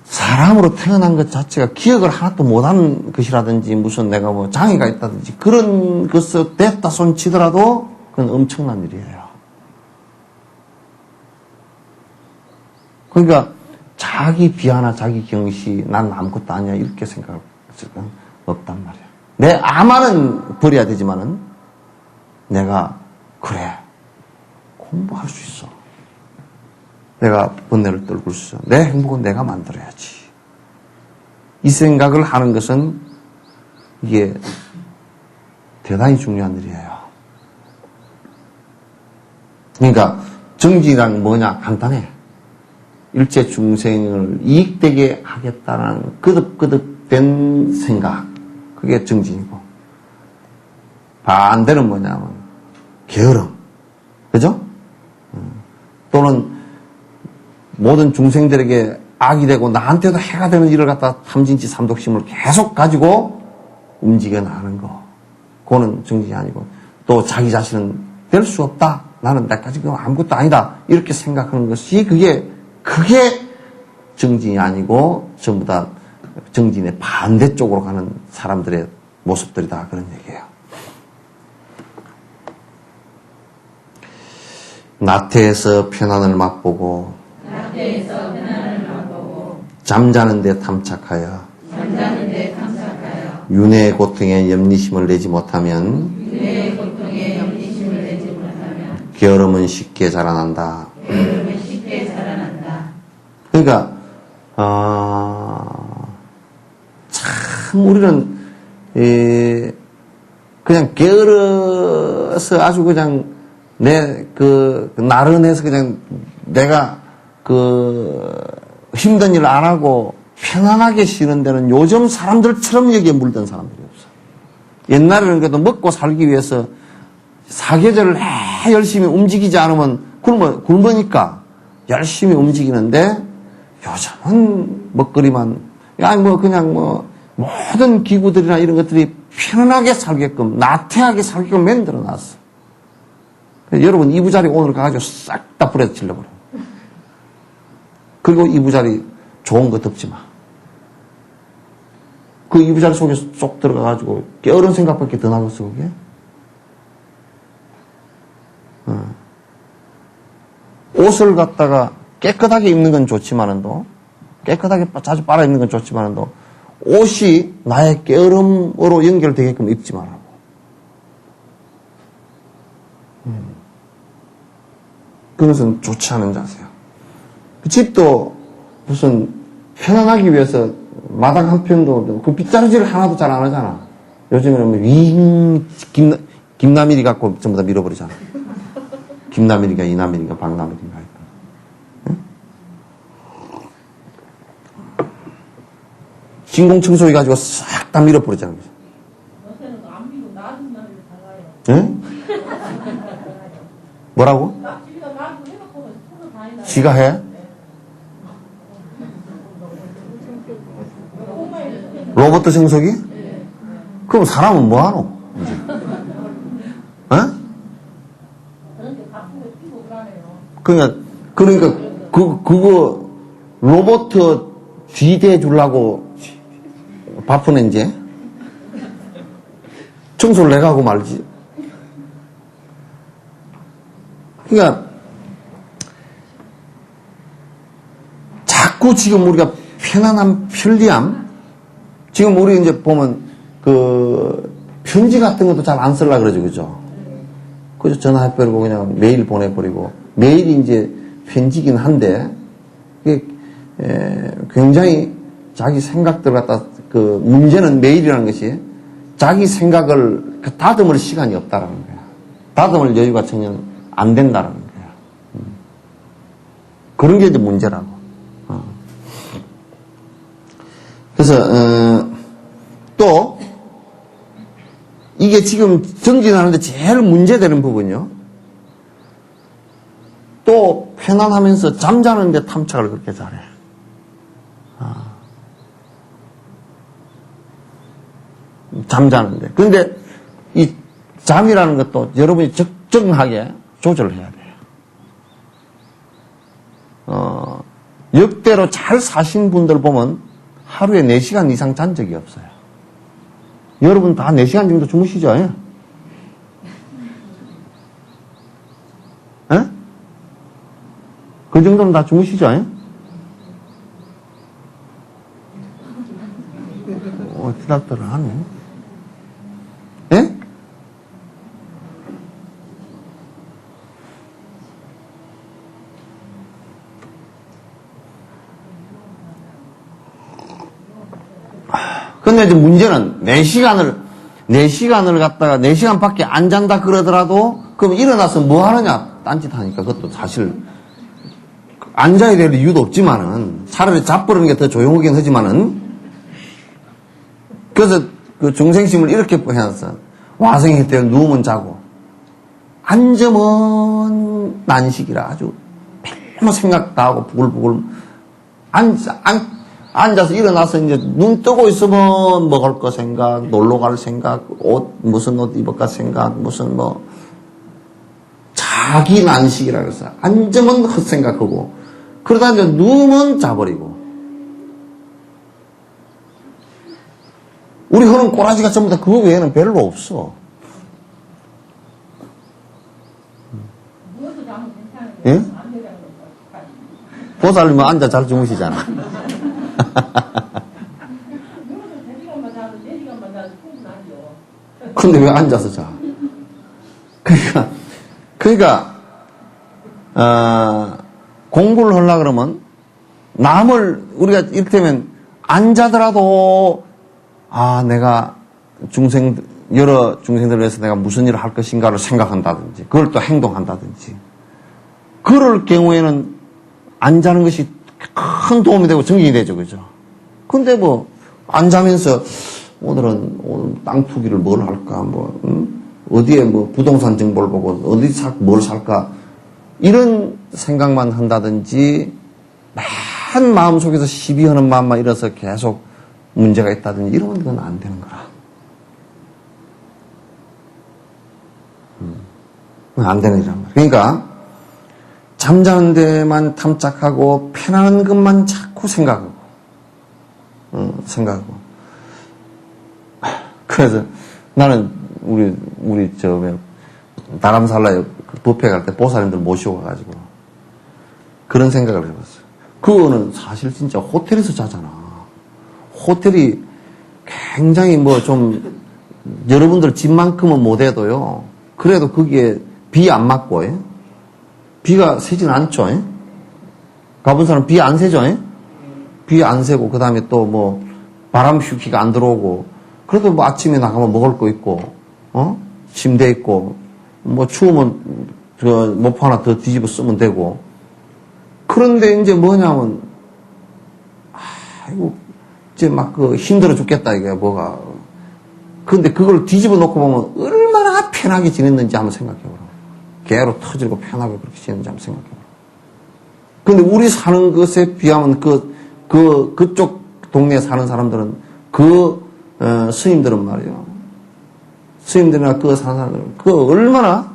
사람으로 태어난 것 자체가 기억을 하나도 못하는 것이라든지 무슨 내가 뭐 장애가 있다든지 그런 것을 됐다 손 치더라도 그건 엄청난 일이에요. 그러니까 자기 비하나 자기 경시 난 아무것도 아니야 이렇게 생각할 수는 없단 말이야. 내 아마는 버려야 되지만은 내가 그래 공부할 수 있어. 내가 번뇌를 떨굴 수 있어. 내 행복은 내가 만들어야지. 이 생각을 하는 것은 이게 대단히 중요한 일이에요. 그러니까 정진이란 뭐냐? 간단해. 일체 중생을 이익되게 하겠다는 끄덕끄덕된 생각. 그게 정진이고. 반대는 뭐냐면 게으름. 그죠? 또는 모든 중생들에게 악이 되고 나한테도 해가 되는 일을 갖다 탐진치 삼독심을 계속 가지고 움직여 나가는 거. 그거는 정진이 아니고. 또 자기 자신은 될 수 없다. 나는 내까지 아무것도 아니다. 이렇게 생각하는 것이 그게 정진이 아니고 전부 다 정진의 반대쪽으로 가는 사람들의 모습들이다. 그런 얘기예요. 나태에서 편안을 맛보고 잠자는 데 탐착하여 윤회의 고통에 염리심을 내지 못하면 게으름은 쉽게 자라난다. 그러니까 참 우리는 그냥 게을러서 아주 그냥 나른해서 그냥 내가 힘든 일 안 하고 편안하게 쉬는 데는 요즘 사람들처럼 여기에 물든 사람들이 없어. 옛날에는 그래도 먹고 살기 위해서 사계절을 열심히 움직이지 않으면 굶으니까 열심히 움직이는데 요즘은 먹거리만, 모든 기구들이나 이런 것들이 편안하게 살게끔, 나태하게 살게끔 만들어 놨어. 여러분, 이부자리 오늘 가가지고 싹 다 부러뜨리려버려. 그리고 이부자리 좋은 거 덮지 마. 그 이부자리 속에 쏙 들어가가지고 게으른 생각밖에 더 나겠어, 그게? 옷을 갖다가 깨끗하게 입는 건 좋지만은도, 깨끗하게 자주 빨아 입는 건 좋지만은도, 옷이 나의 게으름으로 연결되게끔 입지 말라고. 그것은 좋지 않은 자세요. 그 집도 무슨 편안하기 위해서 마당 한편도 그 빗자루질을 하나도 잘 안 하잖아. 요즘에는 뭐 김나밀이 갖고 전부 다 밀어버리잖아. 김나밀이가 이나밀이가 박나밀인가. 응? 진공청소기 가지고 싹 다 밀어버리잖아. 요새는 안 밀고 놔둔 날이 달라요. 응? 뭐라고? 지가 놔두고 해놓고 손을 다니나. 지가 해? 로봇 청소기? 그럼 사람은 뭐하노? 어? 그런데 바쁜 거 피고 그러네요. 그러니까, 그거, 로봇 뒤대 주려고 바쁘네, 이제. 청소를 내가 하고 말지. 그러니까, 자꾸 지금 우리가 편안함, 편리함, 지금 우리 이제 보면, 편지 같은 것도 잘 안 쓰려고 그러죠, 그죠? 그죠? 전화해버리고 그냥 메일 보내버리고. 메일이 이제 편지긴 한데, 그게, 굉장히 자기 생각들 갖다, 문제는 메일이라는 것이 자기 생각을 다듬을 시간이 없다라는 거야. 다듬을 여유가 전혀 안 된다라는 거야. 그런 게 이제 문제라고. 그래서, 또, 이게 지금 정진하는데 제일 문제되는 부분이요. 또 편안하면서 잠자는데 탐착을 그렇게 잘해. 잠자는데. 근데 이 잠이라는 것도 여러분이 적정하게 조절을 해야 돼요. 역대로 잘 사신 분들 보면 하루에 4시간 이상 잔 적이 없어요. 여러분 다 4시간 정도 주무시죠? 예? 예? 그 정도면 다 주무시죠? 예? 대답들을 하네. 예? 근데 이제 문제는 4시간을 갖다가 4시간밖에 안 잔다 그러더라도 그럼 일어나서 뭐 하느냐? 딴짓 하니까 그것도 사실 앉아야 될 이유도 없지만은 차라리 자버리는 게 더 조용하긴 하지만은 그래서 그 중생심을 이렇게 해놨어. 와생일 때 누우면 자고 앉으면 난식이라 아주 별로 생각 다 하고 부글부글 앉아서 일어나서 이제 눈 뜨고 있으면 먹을 거 생각, 놀러 갈 생각, 무슨 옷 입을까 생각, 무슨 자기 난식이라 그래서 앉으면 헛생각하고 그러다 이제 누우면 자버리고 우리 하는 꼬라지가 전부 다 그거 외에는 별로 없어. 누워서 자면 괜찮은데 예? 안 되잖아요. 보살님은 앉아 잘 주무시잖아. 누워서 3시간만 자도 4시간만 자도 충분하죠. 근데 왜 앉아서 자? 그러니까, 공부를 하려고 그러면, 우리가 이를테면, 안 자더라도, 내가 여러 중생들을 위해서 내가 무슨 일을 할 것인가를 생각한다든지, 그걸 또 행동한다든지. 그럴 경우에는, 안 자는 것이 큰 도움이 되고 정진이 되죠, 그죠? 근데 안 자면서, 오늘 땅 투기를 뭘 할까, 어디에 부동산 정보를 보고, 뭘 살까, 이런 생각만 한다든지, 맨 마음속에서 시비하는 마음만 일어서 계속 문제가 있다든지, 이러면 그건 안 되는 거라. 안 되는 일이란 말이야. 그러니까, 잠자는 데만 탐착하고, 편안한 것만 자꾸 생각하고, 생각하고. 그래서 나는 다람살라에 뷔페 갈 때 보살님들 모시고 가가지고 그런 생각을 해봤어요. 그거는 사실 진짜 호텔에서 자잖아. 호텔이 굉장히 여러분들 집만큼은 못해도요. 그래도 거기에 비 안 맞고, 비가 새진 않죠. 가본 사람 비 안 새죠. 비 안 새고, 그 다음에 또 바람 휴기가 안 들어오고, 그래도 아침에 나가면 먹을 거 있고, 침대 있고, 추우면 모포 하나 더 뒤집어 쓰면 되고. 그런데 이제 뭐냐면, 이제 힘들어 죽겠다, 이게 뭐가. 근데 그걸 뒤집어 놓고 보면 얼마나 편하게 지냈는지 한번 생각해보라. 개로 터지고 편하게 그렇게 지냈는지 한번 생각해보라. 근데 우리 사는 것에 비하면 그쪽 동네에 사는 사람들은 스님들은 말이에요. 스님들이나 사는 사람들은 얼마나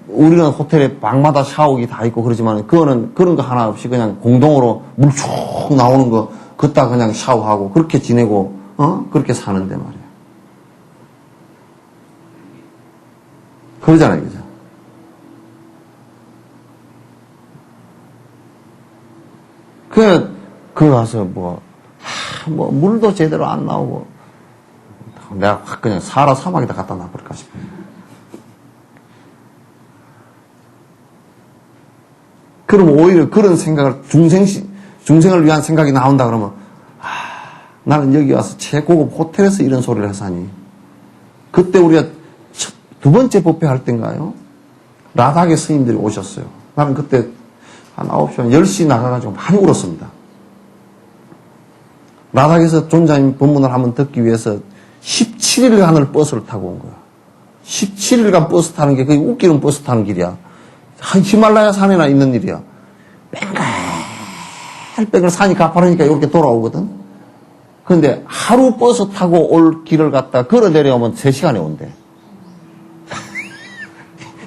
우리는 호텔에 방마다 샤워기 다 있고 그러지만 그거는 그런 거 하나 없이 그냥 공동으로 물 쭉 나오는 거 그따 그냥 샤워하고 그렇게 지내고 그렇게 사는데 말이에요. 그러잖아요, 그죠? 그 가서 물도 제대로 안 나오고 내가 확 그냥 사라 사막에다 갖다 놔버릴까 싶어요. 그럼 오히려 그런 생각을 중생을 위한 생각이 나온다 그러면 나는 여기 와서 최고급 호텔에서 이런 소리를 해서니 그때 우리가 두 번째 법회 할 때인가요? 라닥의 스님들이 오셨어요. 나는 그때 한 9시, 10시 나가가지고 많이 울었습니다. 라닥에서 존자님 법문을 한번 듣기 위해서 17일간을 버스를 타고 온 거야. 17일간 버스 타는 게 그게 웃기는 버스 타는 길이야. 히말라야 산에나 있는 일이야. 뺑글 산이 가파르니까 이렇게 돌아오거든. 그런데 하루 버스 타고 올 길을 갖다 걸어 내려오면 3시간에 온대.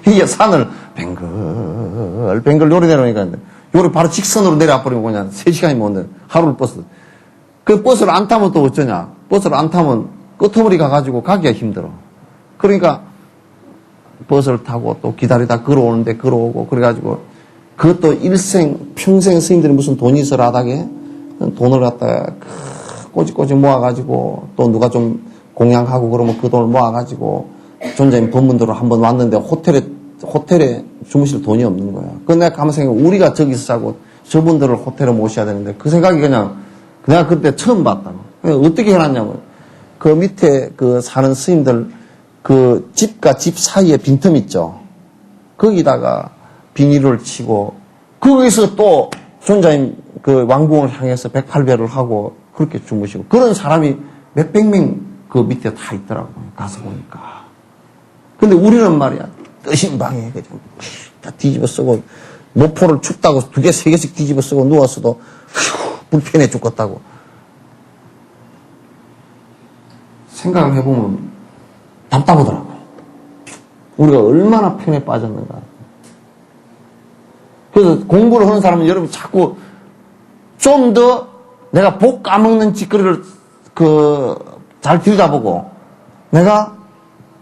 이게 산을 뱅글 요리 내려오니까 요리 바로 직선으로 내려와 버리면 그냥 3시간이면 온대. 하루를 버스. 그 버스를 안 타면 또 어쩌냐. 버스를 안 타면 끄트머리 가가지고 가기가 힘들어. 그러니까 버스를 타고 또 기다리다 걸어오는데 걸어오고 그래가지고 그것도 평생 스님들이 무슨 돈이 있어 라닥에 돈을 갖다가 꼬집꼬집 모아가지고 또 누가 좀 공양하고 그러면 그 돈을 모아가지고 존자님 법문대로 한번 왔는데 호텔에 주무실 돈이 없는 거야. 그 내가 가만 생각해 우리가 저기서 자고 저분들을 호텔에 모셔야 되는데 그 생각이 그냥 내가 그때 처음 봤다고. 어떻게 해놨냐면 그 밑에 사는 스님들 그 집과 집 사이에 빈틈 있죠. 거기다가 비닐을 치고 거기서 또 존자님 왕궁을 향해서 108배를 하고 그렇게 주무시고 그런 사람이 몇백 명 그 밑에 다 있더라고요. 가서 보니까. 근데 우리는 말이야 뜨신 방에 그냥 다 뒤집어 쓰고 모포를 춥다고 2개, 3개씩 뒤집어 쓰고 누웠어도 불편해 죽겠다고. 생각을 해보면 답답하더라고요. 우리가 얼마나 편에 빠졌는가. 그래서 공부를 하는 사람은 여러분 자꾸 좀 더 내가 복 까먹는 짓거리를 잘 들여다보고 내가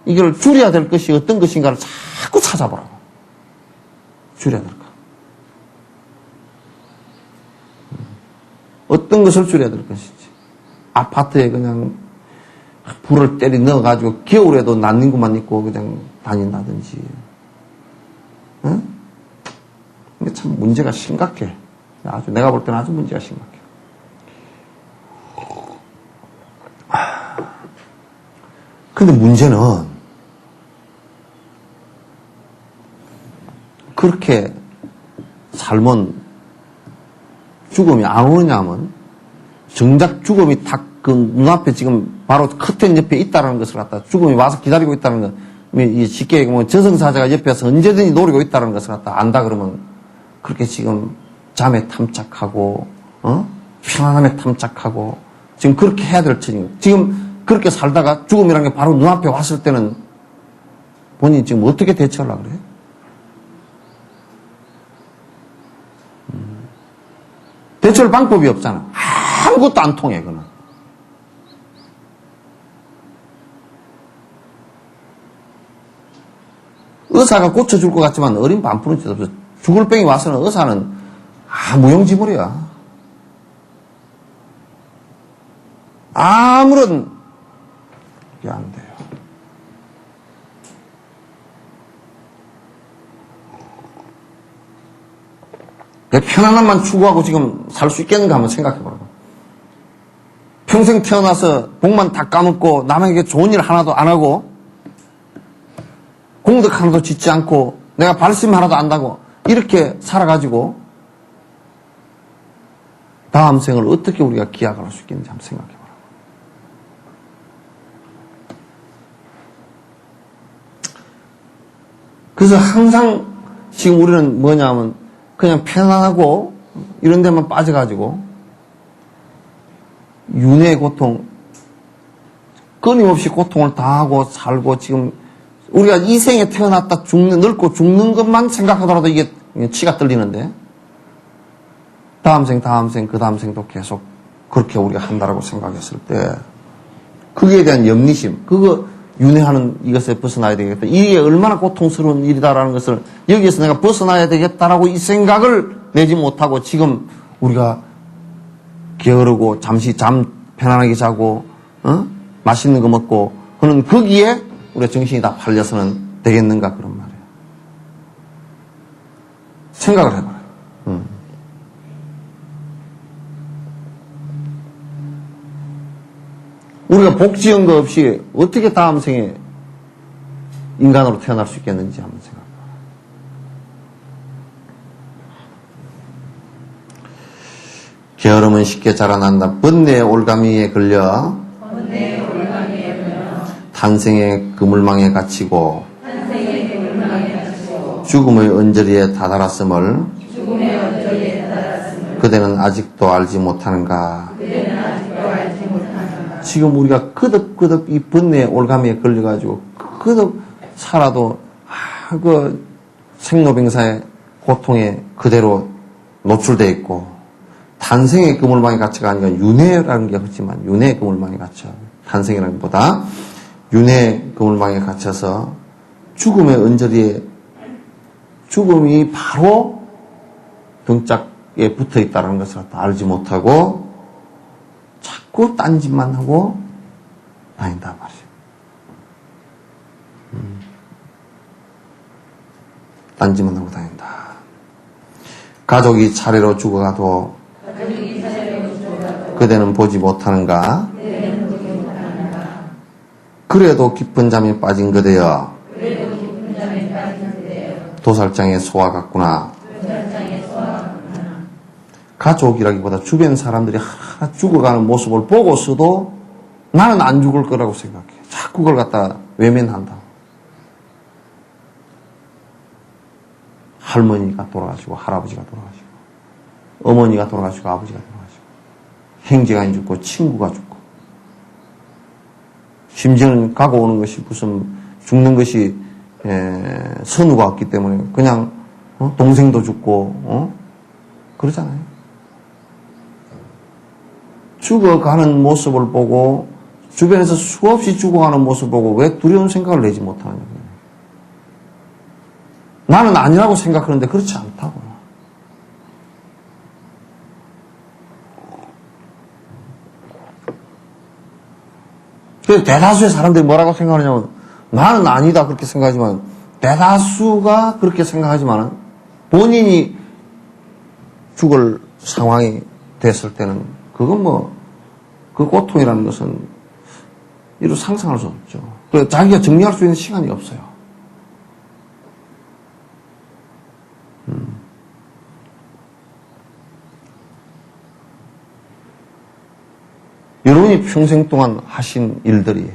이걸 줄여야 될 것이 어떤 것인가를 자꾸 찾아보라고. 줄여야 될까. 어떤 것을 줄여야 될 것인지. 아파트에 그냥 불을 때리 넣어가지고 겨울에도 난닝구만 입고 그냥 다닌다든지. 응? 근데 참 문제가 심각해. 내가 볼 때는 아주 문제가 심각해. 근데 문제는 그렇게 살면 죽음이 안 오느냐면 정작 죽음이 딱 눈앞에 지금 바로 커튼 옆에 있다는 것을 갖다 죽음이 와서 기다리고 있다는 것, 쉽게 얘기하면 저승사자가 옆에서 언제든지 노리고 있다는 것을 갖다 안다 그러면 그렇게 지금 잠에 탐착하고, 편안함에 탐착하고, 지금 그렇게 해야 될 처지인 거예요. 지금 그렇게 살다가 죽음이라는 게 바로 눈앞에 왔을 때는 본인이 지금 어떻게 대처하려고 그래요? 대처할 방법이 없잖아. 아무것도 안 통해, 그는. 의사가 고쳐줄 것 같지만 어린 반푼은 짓 없어. 죽을 병이 와서는 의사는 무용지물이야. 아무런 게 안 돼요. 내 편안함만 추구하고 지금 살 수 있겠는가 한번 생각해보라고. 평생 태어나서 복만 다 까먹고 남에게 좋은 일 하나도 안 하고 공덕 하나도 짓지 않고 내가 발심 하나도 안다고 이렇게 살아가지고 다음 생을 어떻게 우리가 기약을 할 수 있겠는지 한번 생각해보라고. 그래서 항상 지금 우리는 뭐냐면 그냥 편안하고 이런 데만 빠져가지고 윤회의 고통, 끊임없이 고통을 당하고 살고 지금 우리가 이 생에 태어났다 늙고 죽는 것만 생각하더라도 이게 치가 떨리는데 다음 생, 그 다음 생도 계속 그렇게 우리가 한다라고 생각했을 때 거기에 대한 염리심, 그거 윤회하는 이것에 벗어나야 되겠다. 이게 얼마나 고통스러운 일이다라는 것을 여기에서 내가 벗어나야 되겠다라고 이 생각을 내지 못하고 지금 우리가 게으르고 잠시 잠 편안하게 자고 맛있는 거 먹고 그는 거기에 우리가 정신이 다 팔려서는 되겠는가 그런 말이에요. 생각을 해봐요. 우리가 복 지은 거 없이 어떻게 다음 생에 인간으로 태어날 수 있겠는지 한번 생각해봐요. 게으름은 쉽게 자라난다. 번뇌의 올가미에 걸려 탄생의 그물망에 갇히고 죽음의 언저리에 다다랐음을 그대는 아직도 알지 못하는가. 지금 우리가 끄덕끄덕 이 번뇌의 올가미에 걸려가지고 끄덕 살아도 그 생로병사의 고통에 그대로 노출되어 있고 탄생의 그물망에 갇혀가 아니라 윤회라는 게 그렇지만 윤회의 그물망에 갇혀 탄생이라는 것보다 윤회의 그물망에 갇혀서 죽음의 언저리에 죽음이 바로 등짝에 붙어 있다는 것을 알지 못하고 자꾸 딴짓만 하고 다닌단 말이에요. 딴짓만 하고 다닌다. 가족이 차례로 죽어가도 그대는 보지 못하는가? 그래도 깊은 잠에 빠진 그대여 도살장의 소와 같구나. 가족이라기보다 주변 사람들이 하나 죽어가는 모습을 보고서도 나는 안 죽을 거라고 생각해. 자꾸 그걸 갖다 외면한다. 할머니가 돌아가시고 할아버지가 돌아가시고 어머니가 돌아가시고 아버지가 돌아가시고 형제가 죽고 친구가 죽고 심지어는 가고 오는 것이 무슨 죽는 것이 선우가 없기 때문에 그냥 동생도 죽고 그러잖아요. 죽어가는 모습을 보고 주변에서 수없이 죽어가는 모습을 보고 왜 두려운 생각을 내지 못하느냐. 나는 아니라고 생각하는데 그렇지 않다고. 그래서 대다수의 사람들이 뭐라고 생각하냐면 나는 아니다 그렇게 생각하지만 대다수가 그렇게 생각하지만 본인이 죽을 상황이 됐을 때는 그건 그 고통이라는 것은 이루 상상할 수 없죠. 그래서 자기가 정리할 수 있는 시간이 없어요. 여러분이 평생 동안 하신 일들이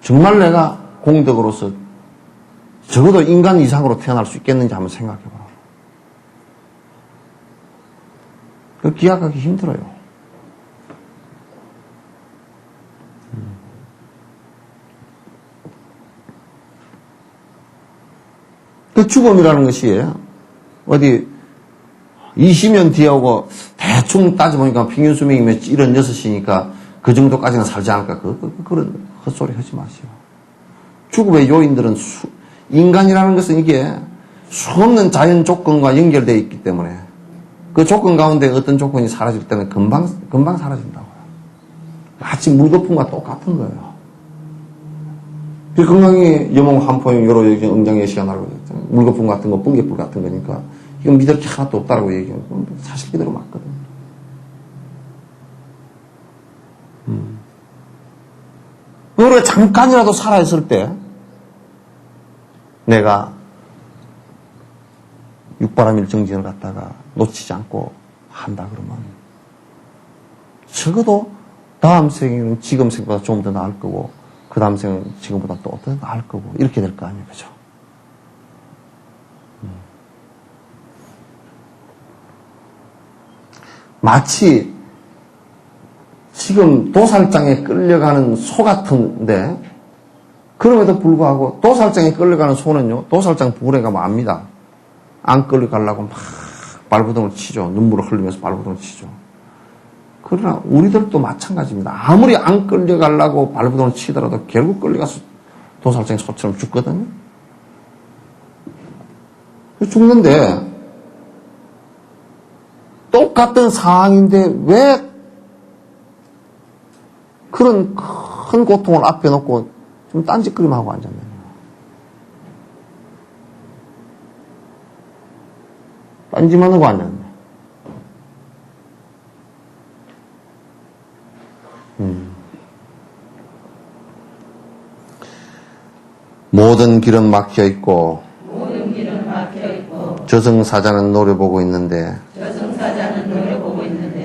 정말 내가 공덕으로서 적어도 인간 이상으로 태어날 수 있겠는지 한번 생각해봐. 그 기약하기 힘들어요. 그 죽음이라는 것이 어디 20년 뒤에 오고 대충 따져보니까 평균 수명이 몇 76이니까 그 정도까지는 살지 않을까. 그런 헛소리 하지 마시오. 죽음의 요인들은 인간이라는 것은 이게 수없는 자연 조건과 연결되어 있기 때문에 그 조건 가운데 어떤 조건이 사라질 때는 금방 사라진다고요. 마치 물거품과 똑같은 거예요. 건강이 여몽 한포용 여러 응장의 시간하라고 했잖아요. 물거품 같은 거, 붕괴불 같은 거니까 이건 믿을 게 하나도 없다라고 얘기해요. 사실 그대로 맞거든요. 우리가 잠깐이라도 살아있을 때 내가 육바람일 정진을 갖다가 놓치지 않고 한다 그러면 적어도 다음 생에는 지금 생보다 좀 더 나을 거고 그 다음 생은 지금보다 또 더 나을 거고 이렇게 될 거 아니에요. 그죠? 마치 지금 도살장에 끌려가는 소 같은데 그럼에도 불구하고 도살장에 끌려가는 소는요. 도살장 부근에 가면 압니다. 안 끌려가려고 막 발버둥을 치죠. 눈물을 흘리면서 발버둥을 치죠. 그러나 우리들도 마찬가지입니다. 아무리 안 끌려가려고 발버둥을 치더라도 결국 끌려가서 도살장의 소처럼 죽거든요. 죽는데 똑같은 상황인데 왜 그런 큰 고통을 앞에 놓고 좀 딴짓거림하고 앉았느냐. 딴짓만 하고 앉았네. 모든 길은 막혀 있고, 저승사자는 노려보고 있는데,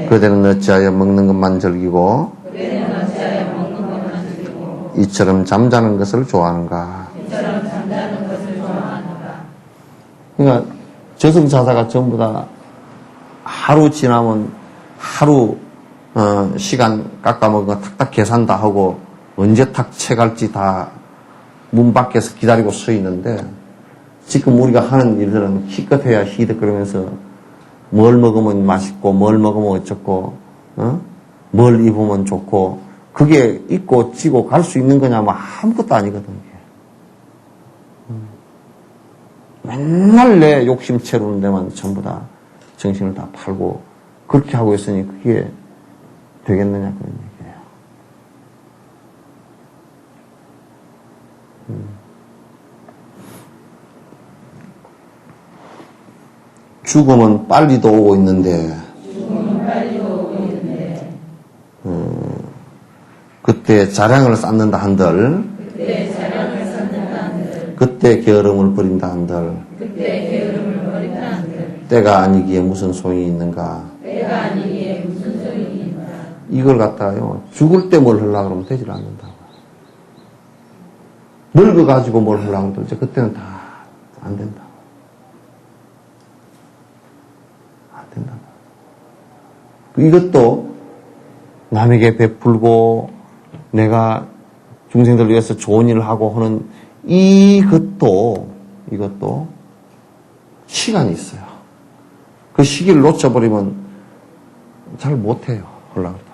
그대는 어찌하여 먹는 것만 즐기고, 이처럼 잠자는 것을 좋아하는가. 그러니까 저승사자가 전부 다 하루 지나면 하루 시간 깎아먹은 거 탁탁 계산 다 하고 언제 탁 채갈지 다 문 밖에서 기다리고 서 있는데 지금 우리가 하는 일들은 기껏해야 히득거리면서 뭘 먹으면 맛있고 뭘 먹으면 어쩌고 뭘 입으면 좋고 그게 입고 찌고 갈 수 있는 거냐 뭐 아무것도 아니거든요. 맨날 내 욕심 채우는 데만 전부 다 정신을 다 팔고 그렇게 하고 있으니 그게 되겠느냐 그런 얘기예요. 죽음은 빨리도 오고 있는데 그때 자랑을 쌓는다 한들 그때 게으름을 버린다 한들 때가 아니기에 무슨 소용이 있는가. 이걸 갖다가요 죽을 때 뭘 하려고 그러면 되질 않는다고. 늙어가지고 뭘 하려고 그러면 이제 그때는 다 안 된다. 안 된다. 이것도 남에게 베풀고 내가 중생들을 위해서 좋은 일을 하고 하는 이것도 시간이 있어요. 그 시기를 놓쳐버리면 잘 못해요. 하려고 해도.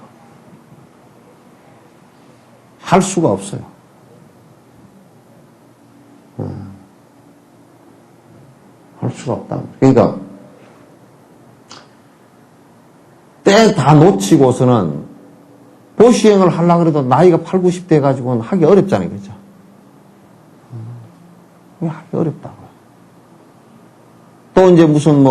할 수가 없어요. 할 수가 없다. 그러니까 때 다 놓치고서는 보시행을 하려고 해도 나이가 8, 90대 가지고는 하기 어렵잖아요. 그렇죠? 하기 어렵다고요. 또 이제 무슨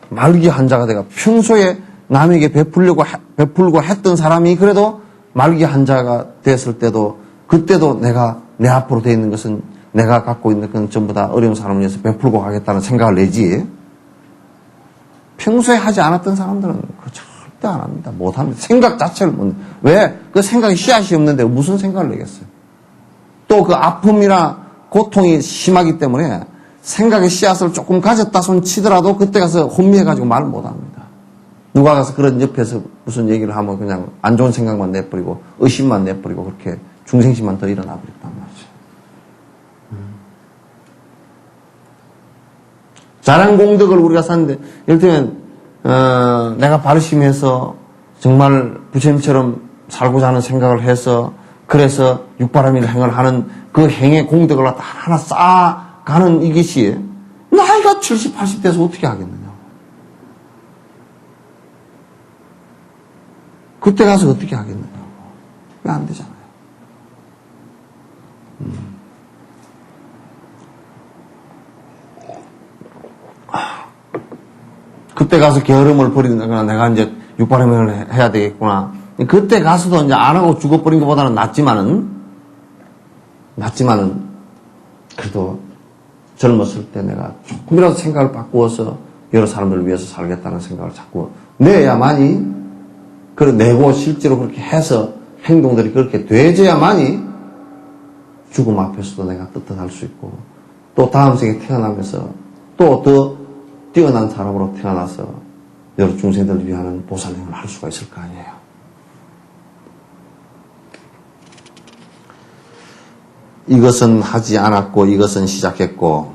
말기 환자가 돼가 평소에 남에게 베풀고 했던 사람이 그래도 말기 환자가 됐을 때도 그때도 내가 내 앞으로 돼 있는 것은 내가 갖고 있는 건 전부 다 어려운 사람을 위해서 베풀고 가겠다는 생각을 내지 평소에 하지 않았던 사람들은 그거 절대 안 합니다. 못 합니다. 생각 자체를 못. 왜? 그 생각이 씨앗이 없는데 무슨 생각을 내겠어요? 또 그 아픔이나 고통이 심하기 때문에 생각의 씨앗을 조금 가졌다 손 치더라도 그때 가서 혼미해가지고 말을 못 합니다. 누가 가서 그런 옆에서 무슨 얘기를 하면 그냥 안 좋은 생각만 내버리고 의심만 내버리고 그렇게 중생심만 더 일어나 버렸단 말이죠. 자랑 공덕을 우리가 샀는데 예를 들면 내가 발심해서 정말 부처님처럼 살고자 하는 생각을 해서 그래서 육바라밀 행을 하는 그 행의 공덕을 갖다 하나 쌓아가는 이것이 나이가 70, 80 돼서 어떻게 하겠느냐. 그때 가서 어떻게 하겠느냐. 왜 안 되잖아요. 그때 가서 게으름을 버리거나 내가 이제 육바라밀을 해야 되겠구나. 그때 가서도 이제 안 하고 죽어버린 것보다는 낫지만은 그래도 젊었을 때 내가 조금이라도 생각을 바꾸어서 여러 사람들을 위해서 살겠다는 생각을 자꾸 내야만이, 그걸 내고 실제로 그렇게 해서 행동들이 그렇게 되져야만이 죽음 앞에서도 내가 떳떳할 수 있고, 또 다음 생에 태어나면서 또 더 뛰어난 사람으로 태어나서 여러 중생들을 위하는 보살님을 할 수가 있을 거 아니에요. 이것은 하지 않았고 이것은 시작했고,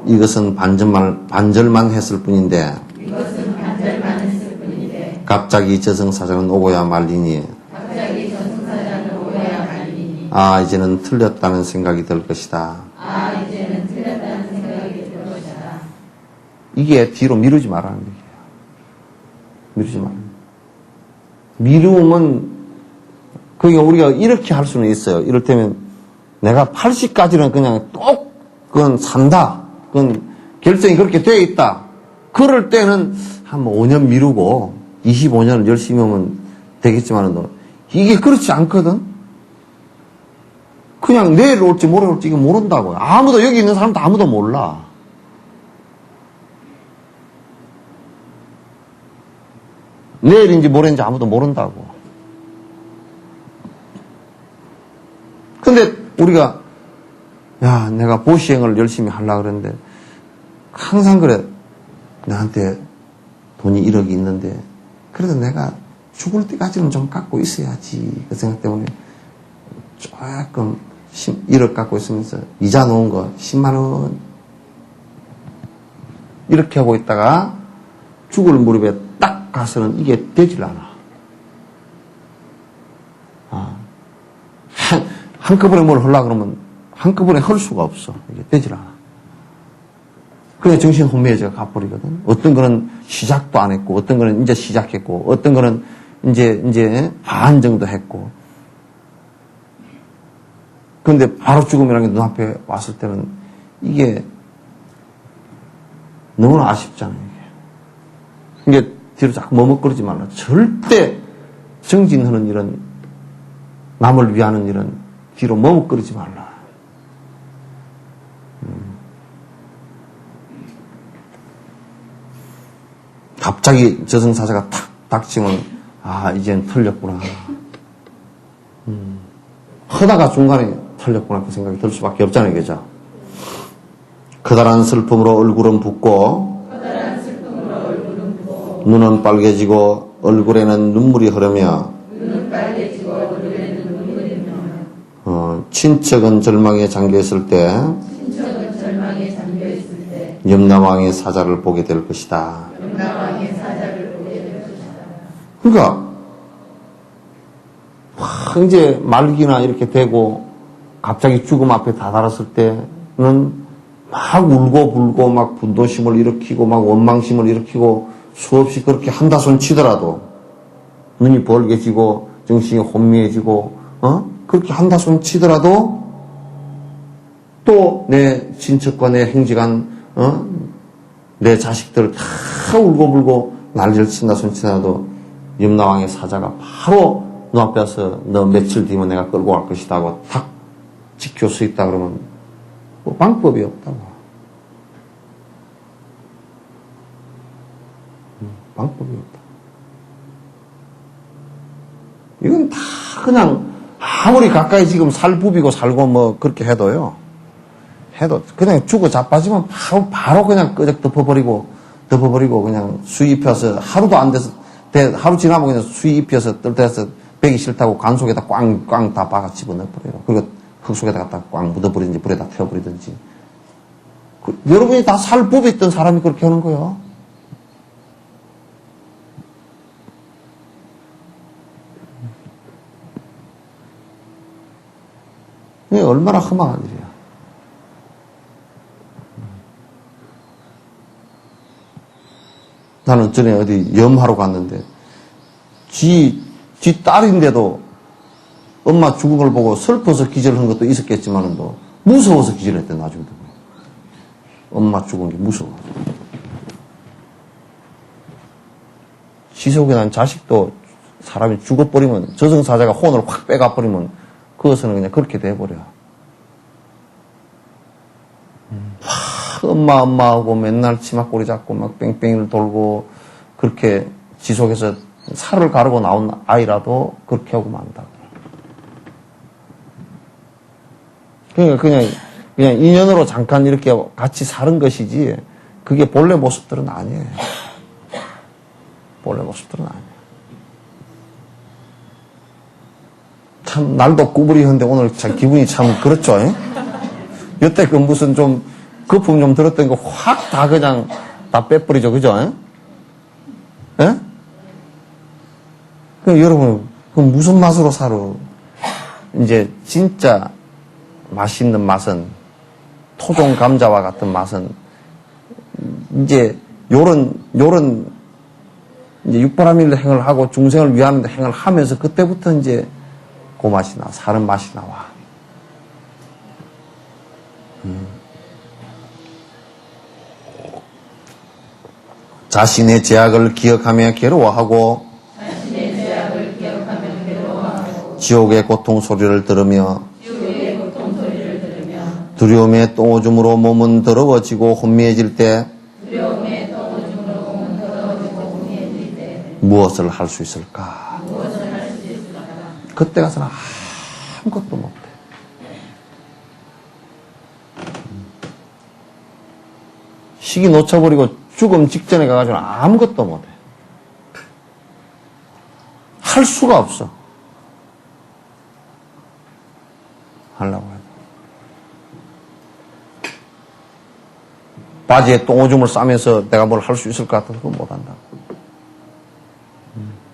이것은 반절만 했을 뿐인데, 갑자기 저승사자는 오고야 말리니, 아 이제는 틀렸다는 생각이 들 것이다. 이게 뒤로 미루지 말라는 얘기예요. 미루지 말라. 미루면 그러니까 우리가 이렇게 할 수는 있어요. 이를테면 내가 80까지는 그냥 그건 산다. 그건 결정이 그렇게 되어 있다. 그럴 때는 한 5년 미루고 25년 열심히 하면 되겠지만은 이게 그렇지 않거든. 그냥 내일 올지 모레 올지 이거 모른다고요. 아무도 여기 있는 사람도 아무도 몰라. 내일인지 모레인지 아무도 모른다고. 근데 우리가 야 내가 보시행을 열심히 하려고 그랬는데 항상 그래. 나한테 돈이 1억이 있는데 그래도 내가 죽을 때까지는 좀 갖고 있어야지. 그 생각 때문에 조금 1억 갖고 있으면서 이자 놓은 거 10만 원 이렇게 하고 있다가 죽을 무렵에 딱 가서는 이게 되질 않아. 한꺼번에 뭘 하려고 그러면 한꺼번에 할 수가 없어. 이게 되질 않아. 그래 정신 혼미해져 가버리거든. 어떤 거는 시작도 안 했고, 어떤 거는 이제 시작했고, 어떤 거는 이제 반 정도 했고. 그런데 바로 죽음이라는 게 눈앞에 왔을 때는 이게 너무나 아쉽잖아요. 이게 뒤로 자꾸 머뭇거리지 말라. 절대 정진하는 일은, 남을 위하는 일은 뒤로 머뭇거리지 말라. 갑자기 저승사자가 탁 닥치면 아 이젠 틀렸구나. 하다가 중간에 틀렸구나 그 생각이 들 수밖에 없잖아요. 그죠? 커다란 슬픔으로 얼굴은 붓고 눈은 빨개지고 얼굴에는 눈물이 흐르며 친척은 절망에 잠겨있을 때 염라왕의 사자를 보게 될 것이다. 그러니까 이제 말기나 이렇게 되고 갑자기 죽음 앞에 다다랐을 때는 막 울고 불고 막 분노심을 일으키고 막 원망심을 일으키고 수없이 그렇게 한다손 치더라도 눈이 벌게지고 정신이 혼미해지고 그렇게 한다손 치더라도 또 내 친척과 내 행직한 내 자식들 다 울고불고 난리를 친다손 치더라도 염라왕의 사자가 바로 눈앞에 와서 너 며칠 뒤면 내가 끌고 갈 것이다 하고 탁 지켜 서 있다 그러면 뭐 방법이 없다고. 방법이 없다. 이건 다 그냥 아무리 가까이 지금 살 부비고 살고 뭐 그렇게 해도 그냥 죽어 자빠지면 바로 그냥 끄적 덮어버리고 그냥 수위 입혀서 하루도 안 돼서 하루 지나면 그냥 수위 입혀서 뜰때서 배기 싫다고 간 속에다 꽝 다 박아 집어넣어버려요. 그리고 흙 속에다 갖다 꽝 묻어버리든지 불에다 태워버리든지 여러분이 다 살 법에 있던 사람이 그렇게 하는 거예요. 이게 얼마나 험악한 일이야. 나는 전에 어디 염하러 갔는데, 지 딸인데도 엄마 죽은 걸 보고 슬퍼서 기절한 것도 있었겠지만은 또 무서워서 기절했대, 나중에. 엄마 죽은 게 무서워. 지속에 난 자식도 사람이 죽어버리면, 저승사자가 혼을 확 빼가버리면, 그것은 그냥 그렇게 돼버려. 엄마 하고 맨날 치마꼬리 잡고 막 뺑뺑이를 돌고, 그렇게 지속해서 살을 가르고 나온 아이라도 그렇게 하고 만다. 그러니까 그냥 인연으로 잠깐 이렇게 같이 사는 것이지, 그게 본래 모습들은 아니에요. 본래 모습들은 아니에요. 참, 날도 구부리는데 오늘 참 기분이 참 그렇죠? 여태 그 무슨 좀, 거품 좀 들었던 거 확 다 그냥 다 빼버리죠. 그죠? 예? 그럼 여러분, 그 무슨 맛으로 살아? 이제 진짜 맛있는 맛은, 토종 감자와 같은 맛은, 이제 요런 이제 육바라밀 행을 하고 중생을 위하는 데 행을 하면서 그때부터 이제 그 맛이 나, 사는 맛이 나와. 자신의 죄악을 기억하며 괴로워하고, 지옥의 고통 소리를 들으며, 두려움의 똥오줌으로 몸은 더러워지고 혼미해질 때, 무엇을 할 수 있을까? 그때 가서는 아무것도 못해. 시기 놓쳐버리고 죽음 직전에 가가지고는 아무것도 못해. 할 수가 없어. 하려고 해도. 바지에 똥오줌을 싸면서 내가 뭘 할 수 있을 것 같아서 그건 못한다.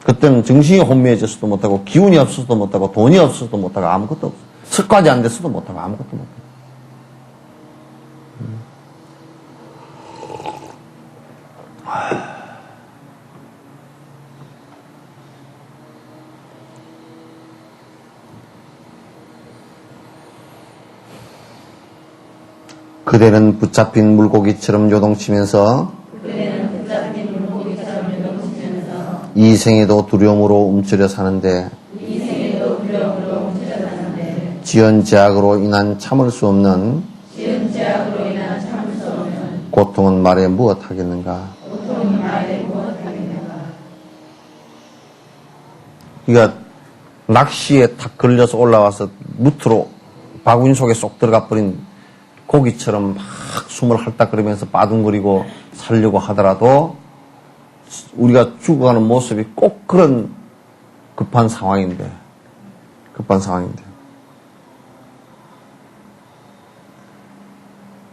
그때는 정신이 혼미해져서도 못하고, 기운이 없어서도 못하고, 돈이 없어서도 못하고, 아무것도 없어. 석과지 안 됐어도 못하고, 아무것도 못해. 그대는 붙잡힌 물고기처럼 요동치면서 이 생에도 두려움으로 움츠려 사는데 지은 죄악으로 인한 참을 수 없는 고통은 말해 무엇 하겠는가? 그러니까 낚시에 탁 걸려서 올라와서 무트로 바구니 속에 쏙 들어가 버린 고기처럼 막 숨을 헐떡거리면서 바둥거리고 살려고 하더라도 우리가 죽어가는 모습이 꼭 그런 급한 상황인데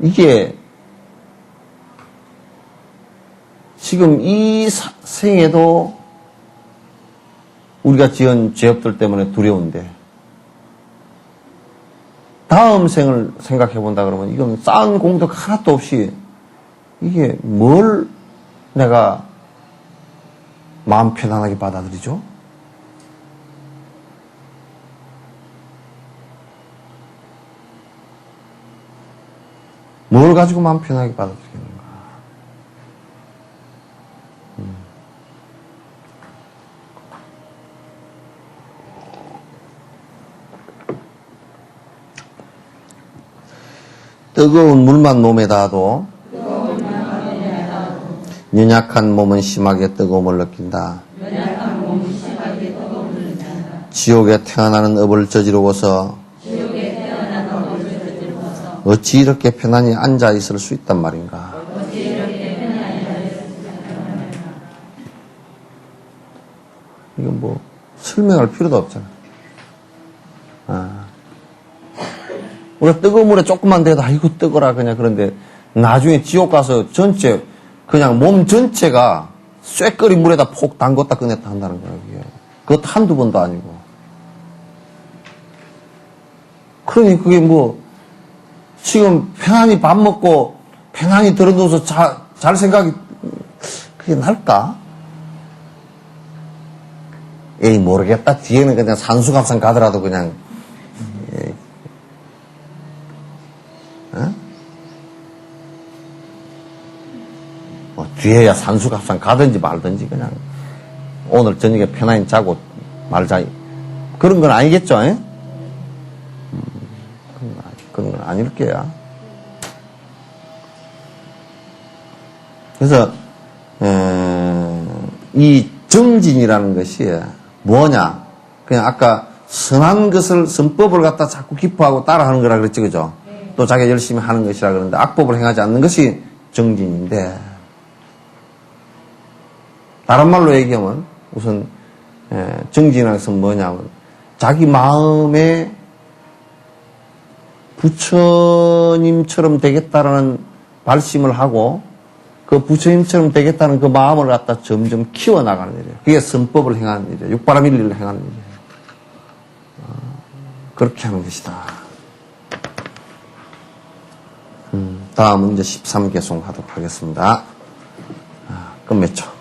이게 지금 이 생에도 우리가 지은 죄업들 때문에 두려운데 다음 생을 생각해 본다 그러면 이건 쌓은 공덕 하나도 없이 이게 뭘 내가 마음 편안하게 받아들이죠? 뭘 가지고 마음 편하게 받아들이겠는가? 뜨거운 물만 몸에 닿아도 연약한 몸은 심하게 뜨거움을 느낀다. 지옥에 태어나는 업을 저지르고서 어찌 이렇게 편안히 앉아 있을 수 있단 말인가? 이건 뭐 설명할 필요도 없잖아. 우리가 뜨거운 물에 조금만 대도 아이고 뜨거라 그냥 그런데 나중에 지옥 가서 전체, 그냥 몸 전체가 쇠거리 물에다 폭 담궜다 꺼냈다 한다는 거예요, 그게. 그것도 한두 번도 아니고. 그러니 그게 뭐, 지금 편안히 밥 먹고, 편안히 들어누워서 잘 생각이, 그게 날까? 에이, 모르겠다. 뒤에는 그냥 산수갑산 가더라도 그냥, 어? 뭐 뒤에야 산수갑산 가든지 말든지 그냥 오늘 저녁에 편안히 자고 말자. 그런 건 아니겠죠? 그런 건 아닐 게야. 그래서 이 정진이라는 것이 뭐냐? 그냥 아까 선한 것을 선법을 갖다 자꾸 기뻐하고 따라하는 거라 그랬지, 그죠? 또 자기가 열심히 하는 것이라 그러는데 악법을 행하지 않는 것이 정진인데, 다른 말로 얘기하면 우선 정진이라는 것은 뭐냐면 자기 마음에 부처님처럼 되겠다라는 발심을 하고 그 부처님처럼 되겠다는 그 마음을 갖다 점점 키워나가는 일이에요. 그게 선법을 행하는 일이에요. 육바라밀리를 행하는 일이에요. 그렇게 하는 것이다. 다음은 이제 13개송 하도록 하겠습니다. 끝맺죠.